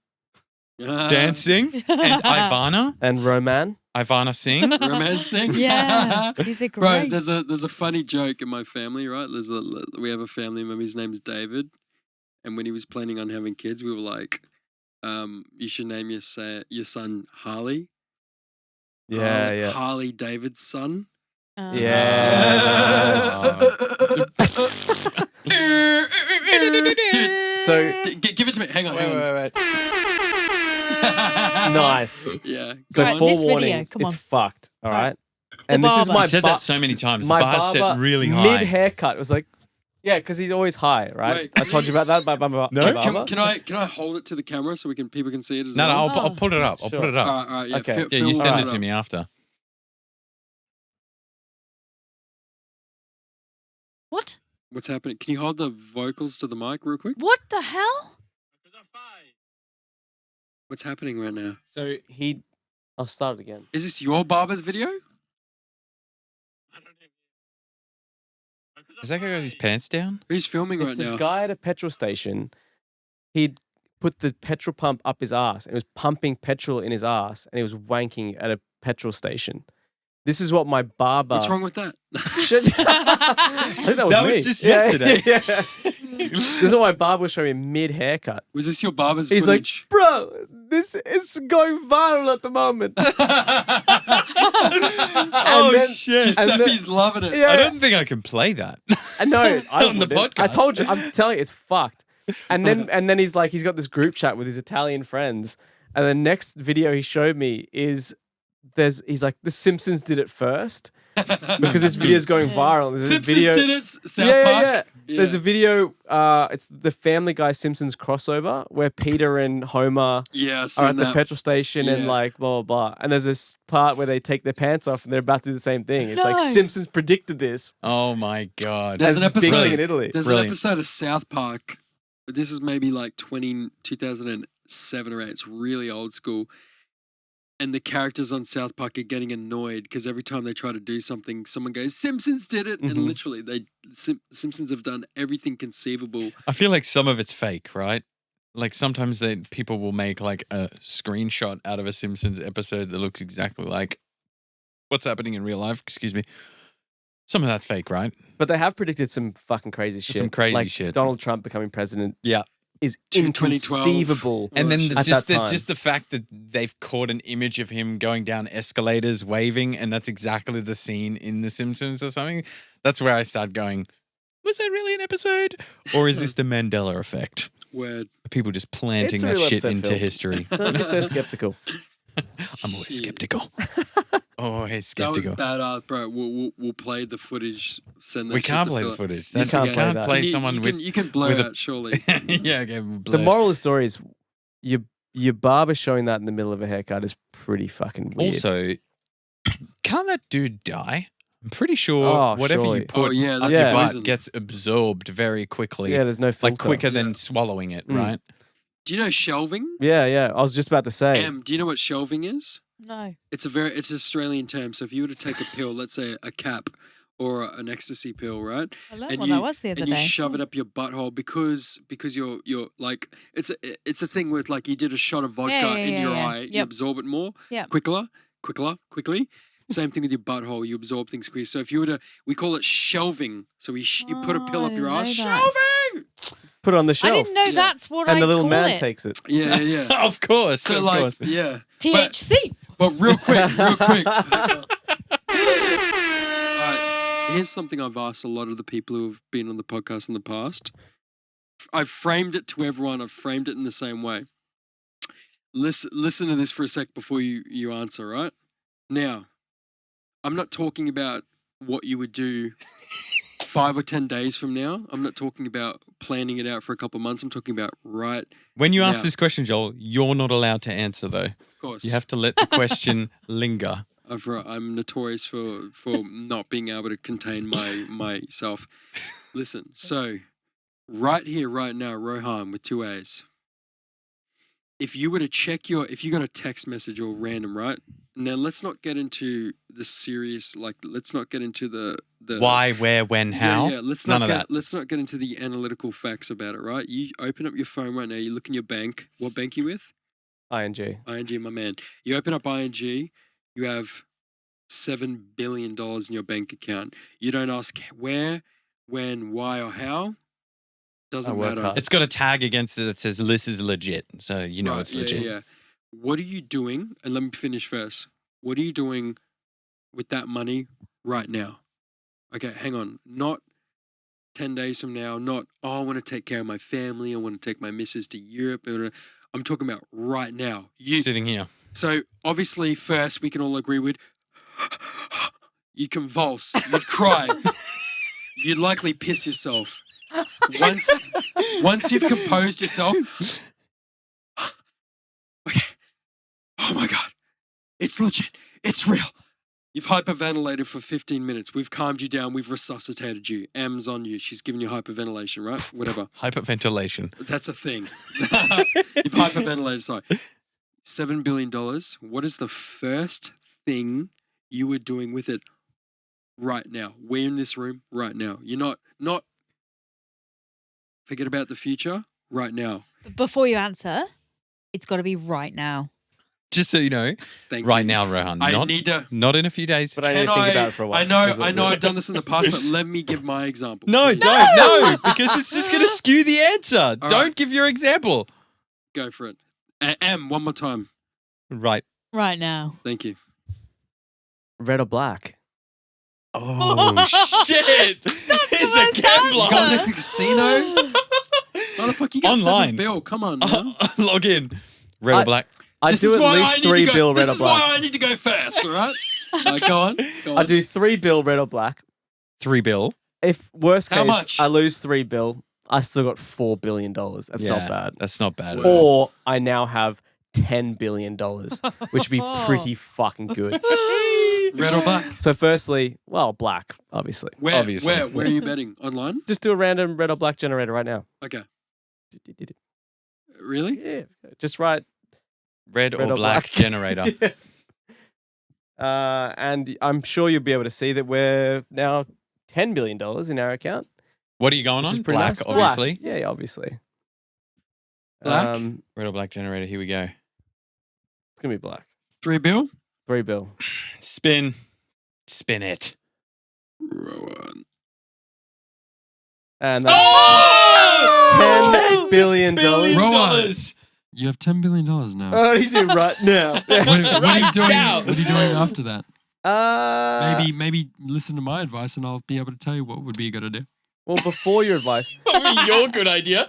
Dancing? And Ivana? and Roman. Ivana Singh? Romancing. Yeah, these are Bro, great. there's a funny joke in my family, right? We have a family member. His name's David, and when he was planning on having kids, we were like, you should name your son Harley. Yeah. Harley David's son. Yeah, Dude, So give it to me. Hang on. Wait. nice. Yeah. So Right, forewarning, this video, come it's on. fucked. All Right. right. And this is barber. my I said that so many times. my The bar's set barber really high. mid haircut was like, yeah, because he's always high, right? Wait, I told you about that. My barber. Can I hold it to the camera so people can see it as No, well? I'll put it up. I'll Sure. put it up. All right. Yeah. Okay. Phil Yeah, you will send put it to me after. What? What's happening? Can you hold the vocals to the mic real quick? What the hell? What's happening right now? So I'll start it again. Is this your barber's video? Is that guy got his pants down? Who's filming It's right this now? guy at a petrol station. He'd put the petrol pump up his ass and it was pumping petrol in his ass and he was wanking at a petrol station. This is what my barber. What's wrong with that? Shit. I think that was That me. was just yesterday. Yeah. This is what my barber was showing me mid haircut. Was this your barber's He's footage? like, bro, this is going viral at the moment. Oh, then- shit. Giuseppe's loving it. Yeah. I don't think I can play that. I know. I On the wouldn't. I podcast. told you. I'm telling you, it's fucked. And then he's like, he's got this group chat with his Italian friends. And the next video he showed me is he's like, The Simpsons did it first because this video is going viral. There's Simpsons a video. did it. South Park. Yeah. There's a video. It's the Family Guy Simpsons crossover where Peter and Homer Yeah, I are seen at the that. petrol station and Yeah. like blah blah blah. And there's this part where they take their pants off and they're about to do the same thing. It's like No. Simpsons predicted this. Oh my god. There's As an this big episode- thing in Italy. There's Brilliant. an episode of South Park. This is maybe like 2007 or 8. It's really old school. And the characters on South Park are getting annoyed because every time they try to do something, someone goes, Simpsons did it. And Mhm. literally, Simpsons have done everything conceivable. I feel like some of it's fake, right? Like sometimes people will make like a screenshot out of a Simpsons episode that looks exactly like what's happening in real life. Excuse me. Some of that's fake, right? But they have predicted some fucking crazy shit. Some crazy like shit. Donald Trump becoming president. Yeah. Is 2012. inconceivable. And then At that time. just the fact that they've caught an image of him going down escalators waving, and that's exactly the scene in The Simpsons or something. That's where I start going, was that really an episode? Or is this the Mandela effect? Word. Are people just planting It's a that real shit episode, into Phil. history? Don't be so skeptical. I'm always Shit. skeptical. Always That was skeptical. badass, bro. We'll play the footage. Send that We shit can't to play Phil. the footage. You That's can't we play can't that. play You- someone you with. can blur with a- out, surely. Yeah, okay. The blurred. moral of the story is your barber showing that in the middle of a haircut is pretty fucking weird. Also, can't that dude die? I'm pretty sure Oh, whatever surely. you put Oh, yeah, up that's your Yeah. butt gets absorbed very quickly. yeah, there's no filter. like quicker Yeah. than swallowing it, Mm. right? Do you know shelving? Yeah. I was just about to say. Do you know what shelving is? No. It's an Australian term. So if you were to take a pill, let's say a cap or an ecstasy pill, right? I learned And what you- that was the other And you day. shove it up your butthole because you're like it's a thing with like you did a shot of vodka in your eye, you Yep. absorb it more, Yep. quickly. Same thing with your butthole, you absorb things quickly. So if you were to, we call it shelving. So you put a Oh, pill I up your didn't ass, know that. shelving. Put it on the I shelf. didn't know Yeah. that's what and I the little call man it. takes it. Yeah. Of course, So of like, course. yeah. THC. But real quick. Here's something I've asked a lot of the people who have been on the podcast in the past. I've framed it to everyone. I've framed it in the same way. Listen to this for a sec before you answer, right? Now, I'm not talking about what you would do 5 or 10 days from now. I'm not talking about planning it out for a couple of months. I'm talking about right, When you ask Now- this question, Joel, you're not allowed to answer though. of course. You have to let the question linger. I'm notorious for not being able to contain myself. Listen, so right here, right now, Rohaan with 2 A's. If you were to check if you got a text message or random, right? Now let's not get into the serious, like let's not get into the Why, where, when, how? Yeah, let's None not of get, let's not get into the analytical facts about it, right? You open up your phone right now. You look in your bank. What bank you with? ING. ING, my man. You open up ING, you have $7 billion in your bank account. You don't ask where, when, why, or how. Doesn't work matter. hard. It's got a tag against it that says this is legit, so you know Right, it's legit. Yeah. What are you doing? And let me finish first. What are you doing with that money right now? Okay, hang on. Not 10 days from now. Not, I want to take care of my family. I want to take my missus to Europe. I'm talking about right now. Sitting here. So obviously, first we can all agree with you'd convulse, you'd cry, you'd likely piss yourself. Once you've composed yourself, okay. Oh my God, it's legit. It's real. You've hyperventilated for 15 minutes. We've calmed you down. We've resuscitated you. Em's on you. She's giving you hyperventilation, right? Whatever. Hyperventilation. That's a thing. You've hyperventilated. Sorry. $7 billion. What is the first thing you were doing with it right now? We're in this room right now. You're not forget about the future right now. Before you answer, it's got to be right now. Just so you know, Thank right you. now, Rohan. I need to. Not in a few days. But I need to think about it for a while. I know I've done this in the past, but let me give my example. No, please. don't. No, because it's just going to skew the answer. All Don't right. give your example. Go for it. Em, one more time. Right. Right now. Thank you. Red or black? Oh, shit. He's a worst gambler. Going answer. to the casino? Motherfucker, you got Online. $7 billion. Come on, man. Log in. Red or black? I This do is at why I least need to $3 go- bill red or This is why black. I need to go first, all right? Go on. Go on. I do $3 bill red or black. $3 billion. If worst How case, much? I lose $3 bill, I still got $4 billion. That's Yeah, not bad. That's not bad at Wow. all. Or I now have $10 billion, which would be pretty fucking good. Red or black? So, firstly, well, black, obviously. Where? Obviously. Where are you betting? Online? Just do a random red or black generator right now. Okay. Really? Yeah, just write Red red or black generator. And I'm sure you'll be able to see that we're now $10 billion in our account. What are you going which is on? pretty Black, nice. obviously. Black. Yeah, obviously. Black? Red or black generator. Here we go. It's going to be black. $3 billion? $3 bill. Spin. Spin it. Rowan. And that's Oh! $10 billion. Rowan. You have $10 billion now. What do you do right now? What are you doing? now. What are you doing after that? Maybe listen to my advice, and I'll be able to tell you what would be a good idea. Well, before your advice, Probably your good idea.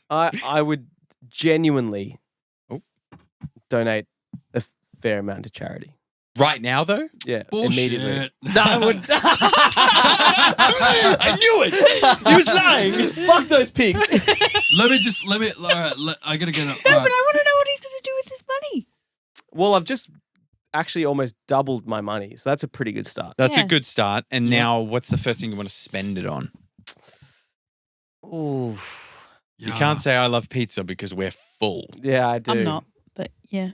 I would genuinely Oh. donate a fair amount to charity. Right now, though? Yeah, Bullshit. immediately. No, I would. I knew it. He was lying. Fuck those pigs. I gotta get it. No, but I want to know what he's going to do with his money. Well, I've just actually almost doubled my money, so that's a pretty good start. That's Yeah. a good start. And Yeah. now, what's the first thing you want to spend it on? Ooh. You can't say I love pizza because we're full. Yeah, I do. I'm not, but yeah.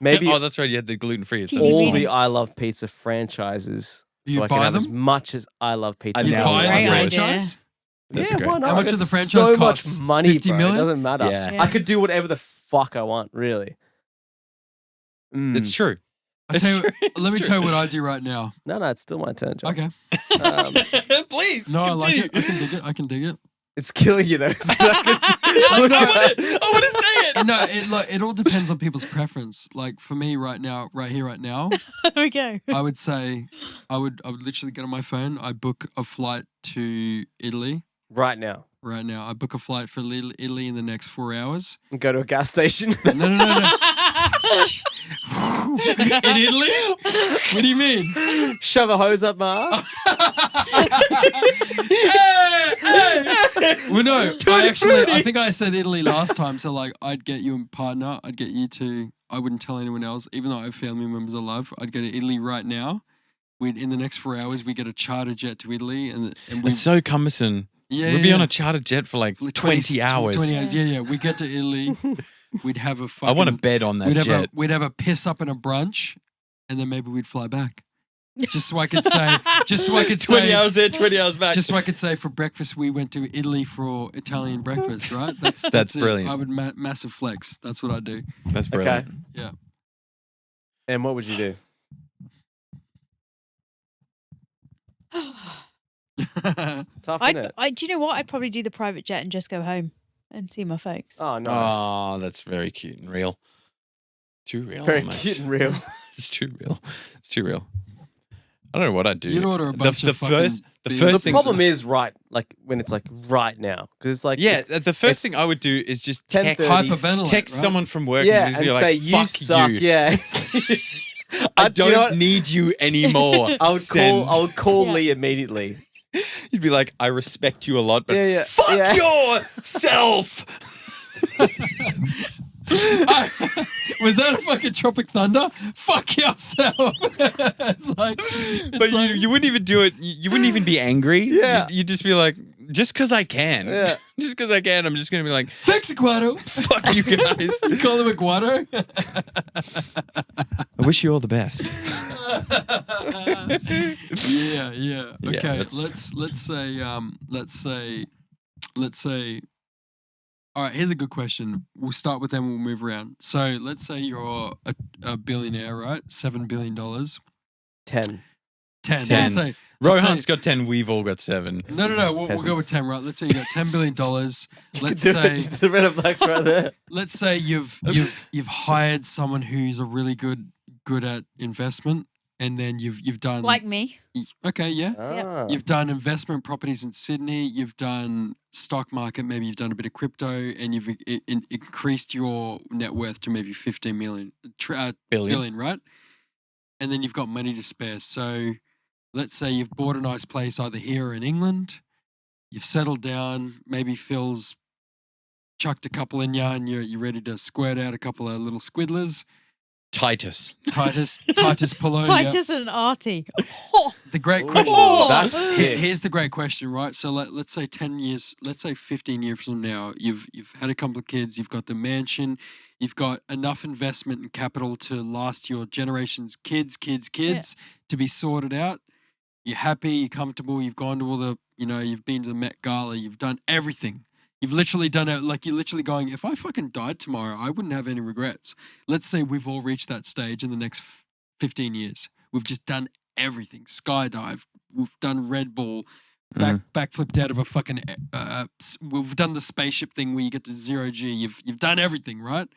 Maybe Oh, that's right. You had the gluten free. TV all meeting. the I Love Pizza franchises, Do so you I can buy have as them? much as I Love Pizza. I You now now. buy love the Great Rowan. franchise? That's yeah, great. why not? How I much got does the franchise so cost? much money, 50 bro. million? It doesn't matter. Yeah. Yeah. I could do whatever the fuck I want, really. It's true. I tell you, It's let me true. tell you what I do right now. No, it's still my turn, John. Okay. Please. No, I like continue. it. I can dig it. I can dig it. It's killing you though. So I want to say it. No, it all depends on people's preference. Like for me right now, right here, right now, There we go. I would say I would literally get on my phone. I book a flight to Italy right now, right now. I book a flight for Italy in the next 4 hours. and go to a gas station. No. In Italy? What do you mean? Shove a hose up my ass. Well, no. I think I said Italy last time. So like, I'd get you a partner. I'd get you to. I wouldn't tell anyone else, even though I have family members alive. I'd go to Italy right now. In the next 4 hours, we get a charter jet to Italy, and we It's so cumbersome. yeah, We'd be on a charter jet for like 20 hours. 20 hours. Yeah. We get to Italy. We'd have a fucking. I want to bed on that jet. We'd have a piss up and a brunch, and then maybe we'd fly back. Just so I could say. 20 hours there, 20 hours back. Just so I could say for breakfast we went to Italy for Italian breakfast, right? That's it. brilliant. I would massive flex. That's what I do. That's brilliant. Yeah. And what would you do? Tough, isn't it? Do you know what? I'd probably do the private jet and just go home and see my folks. Oh, nice. Oh, that's very cute and real. Too real. Very almost. cute and real. It's too real. It's too real. I don't know what I'd do. You'd order a bunch the of first fucking first The thing. problem is like when it's like right now, because it's like Yeah, the first it's thing I would do is just 10:30. text, hyperventilate. text right? someone from work yeah, and just and be like, say you "Fuck suck." you. Yeah, I You know don't what? need you anymore. I would Send. call Yeah. Lee immediately. You'd be like, I respect you a lot, but Yeah, yeah, fuck yeah. yourself. Was that a fucking Tropic Thunder? Fuck yourself. It's like, But you wouldn't even do it. You wouldn't even be angry. Yeah. You'd just be like, just because I can. Yeah. Just because I can, I'm just going to be like, fix it, Guado. fuck you guys. You call him a Guado? I wish you all the best. Yeah. Yeah, Okay, that's- let's say. All right, here's a good question. We'll start with them. We'll move around. So let's say you're a billionaire, right? $7 billion. 10. 10. 10. Let's say Rohan's got 10, we've all got 7. no. We'll go with Peasants. 10, right? Let's say you got $10 billion. Let's Do say it. The red and blacks right there. let's say you've hired someone who's a really good at investment, and then you've done Like me. okay, yeah. Ah. You've done investment properties in Sydney. You've done stock market. Maybe you've done a bit of crypto, and you've increased your net worth to maybe 15 million, billion, right? And then you've got money to spare. So let's say you've bought a nice place either here or in England. You've settled down. Maybe Phil's chucked a couple in you, and you're ready to squirt out a couple of little squidlers. Titus. Titus Polo. Titus and Artie. The great Ooh, question. that's Here- sick. Here's the great question, right? So let's say 10 years, let's say 15 years from now, you've had a couple of kids, you've got the mansion, you've got enough investment and capital to last your generation's kids to be sorted out. You're happy, you're comfortable, you've gone to all the, you've been to the Met Gala, you've done everything. You've literally done it, like you're literally going, if I fucking died tomorrow, I wouldn't have any regrets. Let's say we've all reached that stage in the next 15 years. We've just done everything. Skydive, we've done Red Bull, backflipped out of a fucking, we've done the spaceship thing where you get to 0 G. You've done everything, right?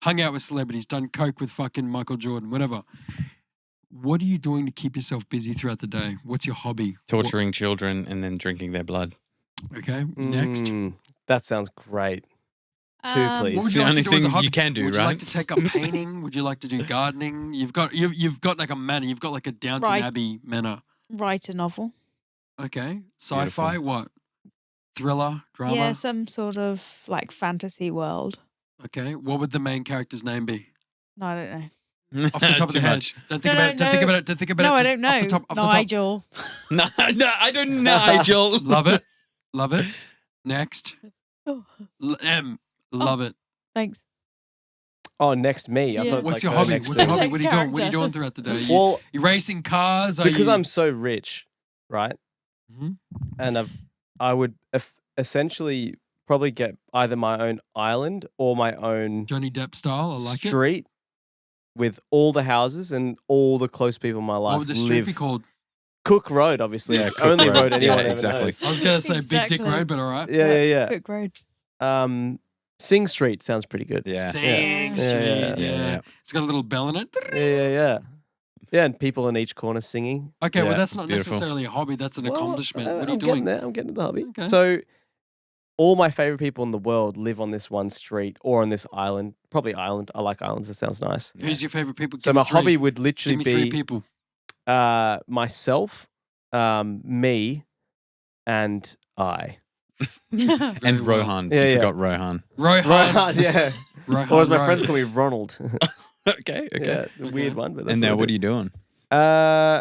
Hung out with celebrities, done coke with fucking Michael Jordan, whatever. What are you doing to keep yourself busy throughout the day? What's your hobby? Torturing children and then drinking their blood. Okay, next. That sounds great. Two, please. What would It's you the like only to do as a thing hobby? you can do, Would you right? like to take up painting? Would you like to do gardening? You've got like a manor. You've got like a Downton Right. Abbey manor. Write a novel. Okay, sci-fi. What? Thriller, drama. Yeah, some sort of like fantasy world. Okay, what would the main character's name be? No, I don't know. Off the top of the Too head. much. Don't think No, about it. Don't think no. about it. Don't think about No, it. I Just don't know. Off the top. Off the top. Nigel. No, I don't know, Nigel. Love it. Love it. Next. Oh, M. Love it. thanks. Oh, next me. I Yeah. thought What's like your her hobby? next What's your thing. hobby? Next What are you doing? What are you character. doing throughout the day? You, Well, you racing cars? Are because you... I'm so rich, right? Mhm. And I would essentially probably get either my own island or my own Johnny Depp style. I like it. street with all the houses and all the close people in my life What would the street live. be called? Cook Road, obviously. Yeah, the Cook only Road. road anyone Yeah, ever exactly. knows. I was going to say Big Dick Exactly. Road, but all right. Yeah. Quick road. Sing Street sounds pretty good. Yeah. Sing Yeah. Street. Yeah, Yeah. It's got a little bell in it. Yeah. Yeah, and people in each corner singing. Okay, well, Yeah, that's not beautiful. necessarily a hobby. That's an Well, accomplishment. What are you I'm doing? getting there. I'm getting to the hobby. Okay. So, all my favorite people in the world live on this one street or on this island. Probably island. I like islands. It sounds nice. Who's your favorite people? So Give me my three. hobby would Give literally me three be people. myself, me, and I. And Very well. Rohan. Yeah, you yeah. forgot Rohan. Rohan. Right, yeah. Rohan, Or as my Rohan. friends call me, Ronald. Okay. Yeah, the Okay. weird one, but that's And now I what do. are you doing?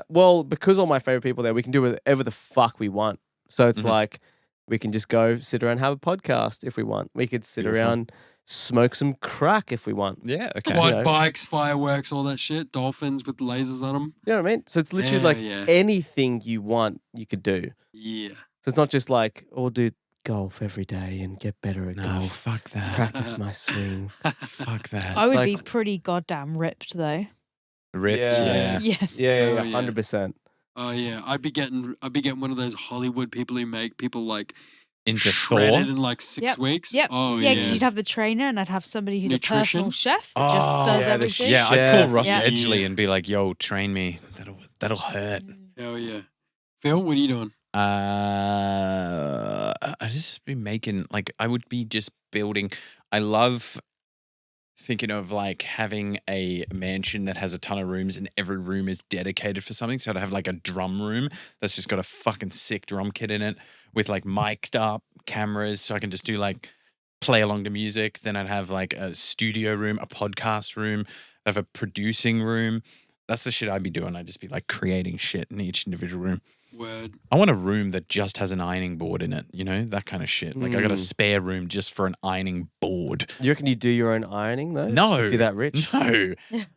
Well, because all my favorite people there, we can do whatever the fuck we want. So it's Mhm. like we can just go sit around, have a podcast if we want. We could sit Beautiful. around, smoke some crack if we want. Yeah. Okay. Quad You know. bikes, fireworks, all that shit. Dolphins with lasers on them. You know what I mean? So it's literally Yeah, like yeah. anything you want, you could do. Yeah. So it's not just like, oh, do golf every day and get better at No, golf. fuck that. Practice my swing. Fuck that. I would like- be pretty goddamn ripped though. Ripped. Yeah. Yeah. Yes. Yeah, Oh, yeah. 100%. Oh yeah, I'd be getting one of those Hollywood people who make people like Into shredded Thor. in like 6 Yep. weeks. Yep. Oh yeah, yeah. because you'd have the trainer, and I'd have somebody who's a personal Nutrition? chef that just Oh, does yeah, the everything. chef. Yeah, I'd call Ross Yeah. Edgley and be like, "Yo, train me. That'll hurt." Hell yeah. Phil, what are you doing? I just be making like I would be just building. I love thinking of like having a mansion that has a ton of rooms and every room is dedicated for something. So I'd have like a drum room that's just got a fucking sick drum kit in it with like mic'd up cameras, so I can just do like play along to music. Then I'd have like a studio room, a podcast room, I have a producing room. That's the shit I'd be doing. I'd just be like creating shit in each individual room. Word. I want a room that just has an ironing board in it, you know, that kind of shit. Like I got a Mm. spare room just for an ironing board. You reckon you do your own ironing though? No. If you're that rich? No,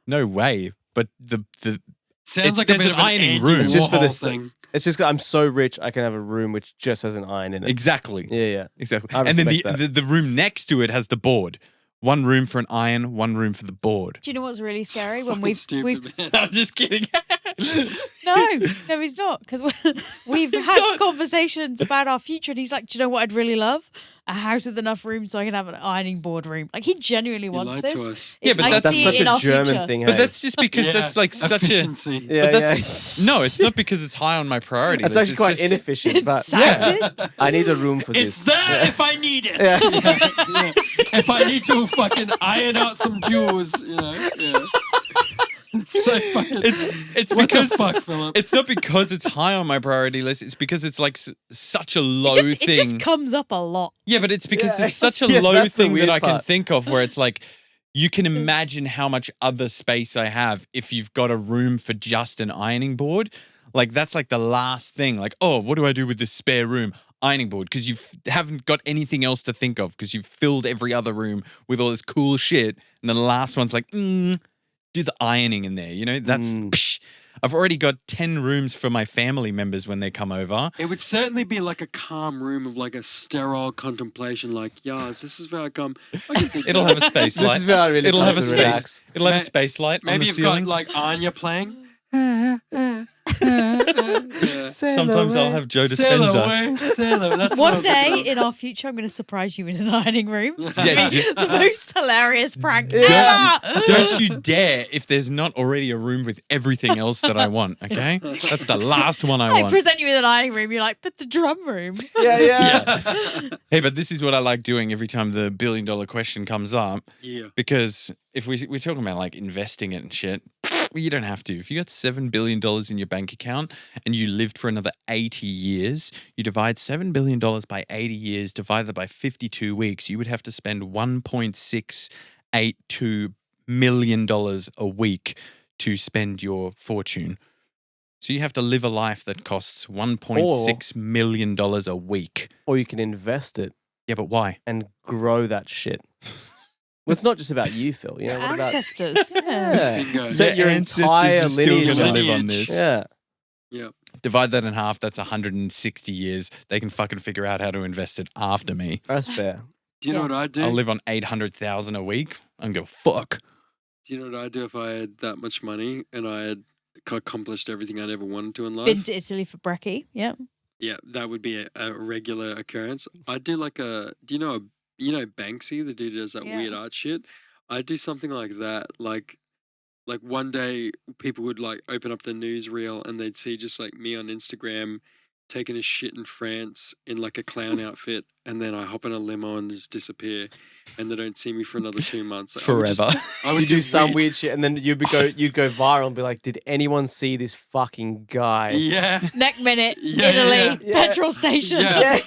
no way. But the Sounds like a there's bit an of an ironing Andy room. It's just for Warhol this- thing. It's just I'm so rich I can have a room which just has an iron in it. exactly, Yeah. exactly. I And then respect the room next to it has the board. One room for an iron, one room for the board. Do you know what's really scary? When Fucking we've stupid, man. I'm just kidding. no, he's not, because we've He's had not. conversations about our future, and he's like, "Do you know what I'd really love? A house with enough room so I can have an ironing board room." Like he genuinely You wants lied this. to us. Yeah, but I that's That's see it such in a our German future. thing. But hey? that's just because Yeah, that's like such a. efficiency. yeah, But that's no, it's not because it's high on my priority That's list. actually quite It's just- inefficient, but Sounds yeah, I need a room for It's this. there if I need it. Yeah. Yeah. If I need to fucking iron out some jewels, you know. Yeah. It's so fucking. It's what because the fuck, Philip? it's not because it's high on my priority list. It's because it's like such a low It thing. just comes up a lot. Yeah, but it's because Yeah. it's such a Yeah, low that's the thing that weird I can part. think of where it's like you can imagine how much other space I have if you've got a room for just an ironing board. Like that's like the last thing. Like, oh, what do I do with this spare room? Ironing board, because you haven't got anything else to think of because you've filled every other room with all this cool shit. And then the last one's like, do the ironing in there. You know, that's psh. I've already got 10 rooms for my family members when they come over. It would certainly be like a calm room of like a sterile contemplation. Like, yes, this is where I come. I can think It'll that. have a space This light. is where I really It'll come have a to space. relax. It'll have a Ma- space light on Maybe the you've ceiling. got like Anya playing. Yeah. Sometimes I'll have Joe Sail Dispenza. away, sail away. That's what I One was thinking day of. in our future, I'm going to surprise you in an ironing room. It's Yeah, gonna be ju- the most hilarious prank Yeah. ever. Don't you dare if there's not already a room with everything else that I want, okay? That's the last one I I want. present you with an ironing room. You're like, but the drum room. Yeah. Hey, but this is what I like doing every time the $1 billion question comes up, Yeah. because if we're talking about like investing it and shit, well, you don't have to. If you got $7 billion in your bank account and you lived for another 80 years, you divide $7 billion by 80 years, divide that by 52 weeks, you would have to spend $1.682 million a week to spend your fortune. So you have to live a life that costs $1.6 million a week. Or you can invest it Yeah, but why? and grow that shit. Well, it's not just about you, Phil. You know, what about Ancestors. Yeah. yeah. Bingo. Set your ancestors entire are still lineage gonna on live on Lineage. this. Yeah. Yeah. Divide that in half, that's 160 years. They can fucking figure out how to invest it after me. That's fair. Do you know Yeah. what I'd do? I'll live on 800,000 a week. I don't give a fuck. Do you know what I'd do if I had that much money and I had accomplished everything I'd ever wanted to in life? Been to Italy for brekkie. Yeah. Yeah, that would be a regular occurrence. I'd do like do you know Banksy, the dude who does that Yeah. weird art shit? I'd do something like that. Like one day people would like open up the newsreel and they'd see just like me on Instagram taking a shit in France in like a clown outfit, and then I hop in a limo and just disappear, and they don't see me for another 2 months. I would just- Forever. I You would do some weird shit, and then you'd go viral and be like, "Did anyone see this fucking guy?" Yeah. Neck minute, Yeah, Italy, yeah. petrol station. Yeah.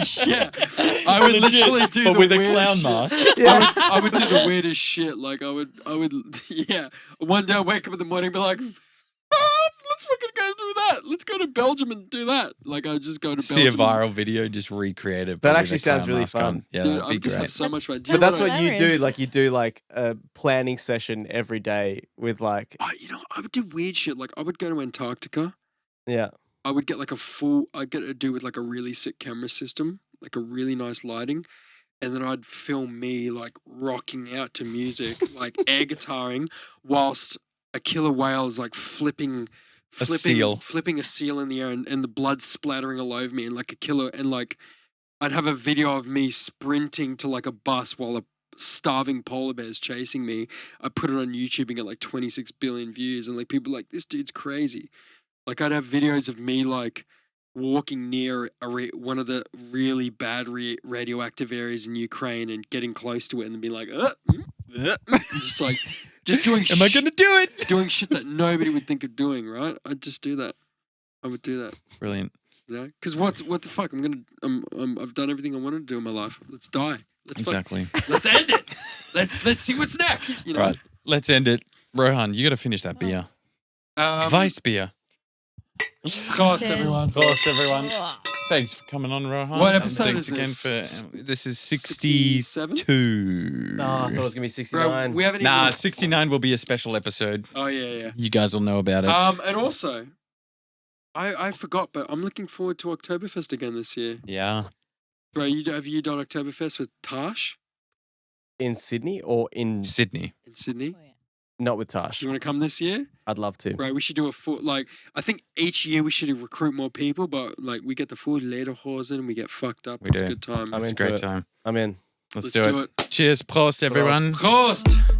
I would literally do But the with a weirdest clown shit. mask. Yeah. I would do the weirdest shit. Like I would, yeah. One day I wake up in the morning and be like, let's fucking go do that. Let's go to Belgium and do that. Like I would just go to See a Belgium. viral video just recreated. That but actually with a sounds clown really mask fun. on. Yeah, Dude, that'd I be would just great. have so much fun. Do But that's know what you do. hilarious. Like you do like a planning session every day with like I would do weird shit. Like I would go to Antarctica. yeah. I would get like I'd get to do with like a really sick camera system, like a really nice lighting. And then I'd film me like rocking out to music, like air guitaring, whilst a killer whale is like flipping flipping a seal in the air and the blood splattering all over me and like a killer. And like, I'd have a video of me sprinting to like a bus while a starving polar bear is chasing me. I put it on YouTube and get like 26 billion views. And like, people are like, this dude's crazy. Like, I'd have videos of me like walking near one of the really bad radioactive areas in Ukraine and getting close to it and then being like, just like, just doing Am I going to do it? doing shit that nobody would think of doing, right? I'd just do that. I would do that, Brilliant. you know? Because what the fuck? I've done everything I wanted to do in my life. Let's die. Exactly. Let's end it. Let's see what's next. You know? Right. Let's end it. Rohan, you got to finish that beer. Vice beer. Prost, Cheers. everyone. Prost, everyone. Thanks for coming on, Rohan. What And episode thanks is again this? for this is 67? 62. Oh, I thought it was gonna be 69. Bro, we haven't Nah, even. 69 will be a special episode. Oh yeah. You guys will know about it. And also, I forgot, but I'm looking forward to Oktoberfest again this year. Yeah. Bro, have you done Oktoberfest with Tash In Sydney or in Sydney. in Sydney? not with Do Tash? you want to come this year? I'd love to. Bro, we should do a full, like, I think each year we should recruit more people, but like we get the full lederhosen and we get fucked up. We It's do. a good time. I'm It's a into great it. time. I'm in. Let's do it. Cheers. Prost, everyone. Prost.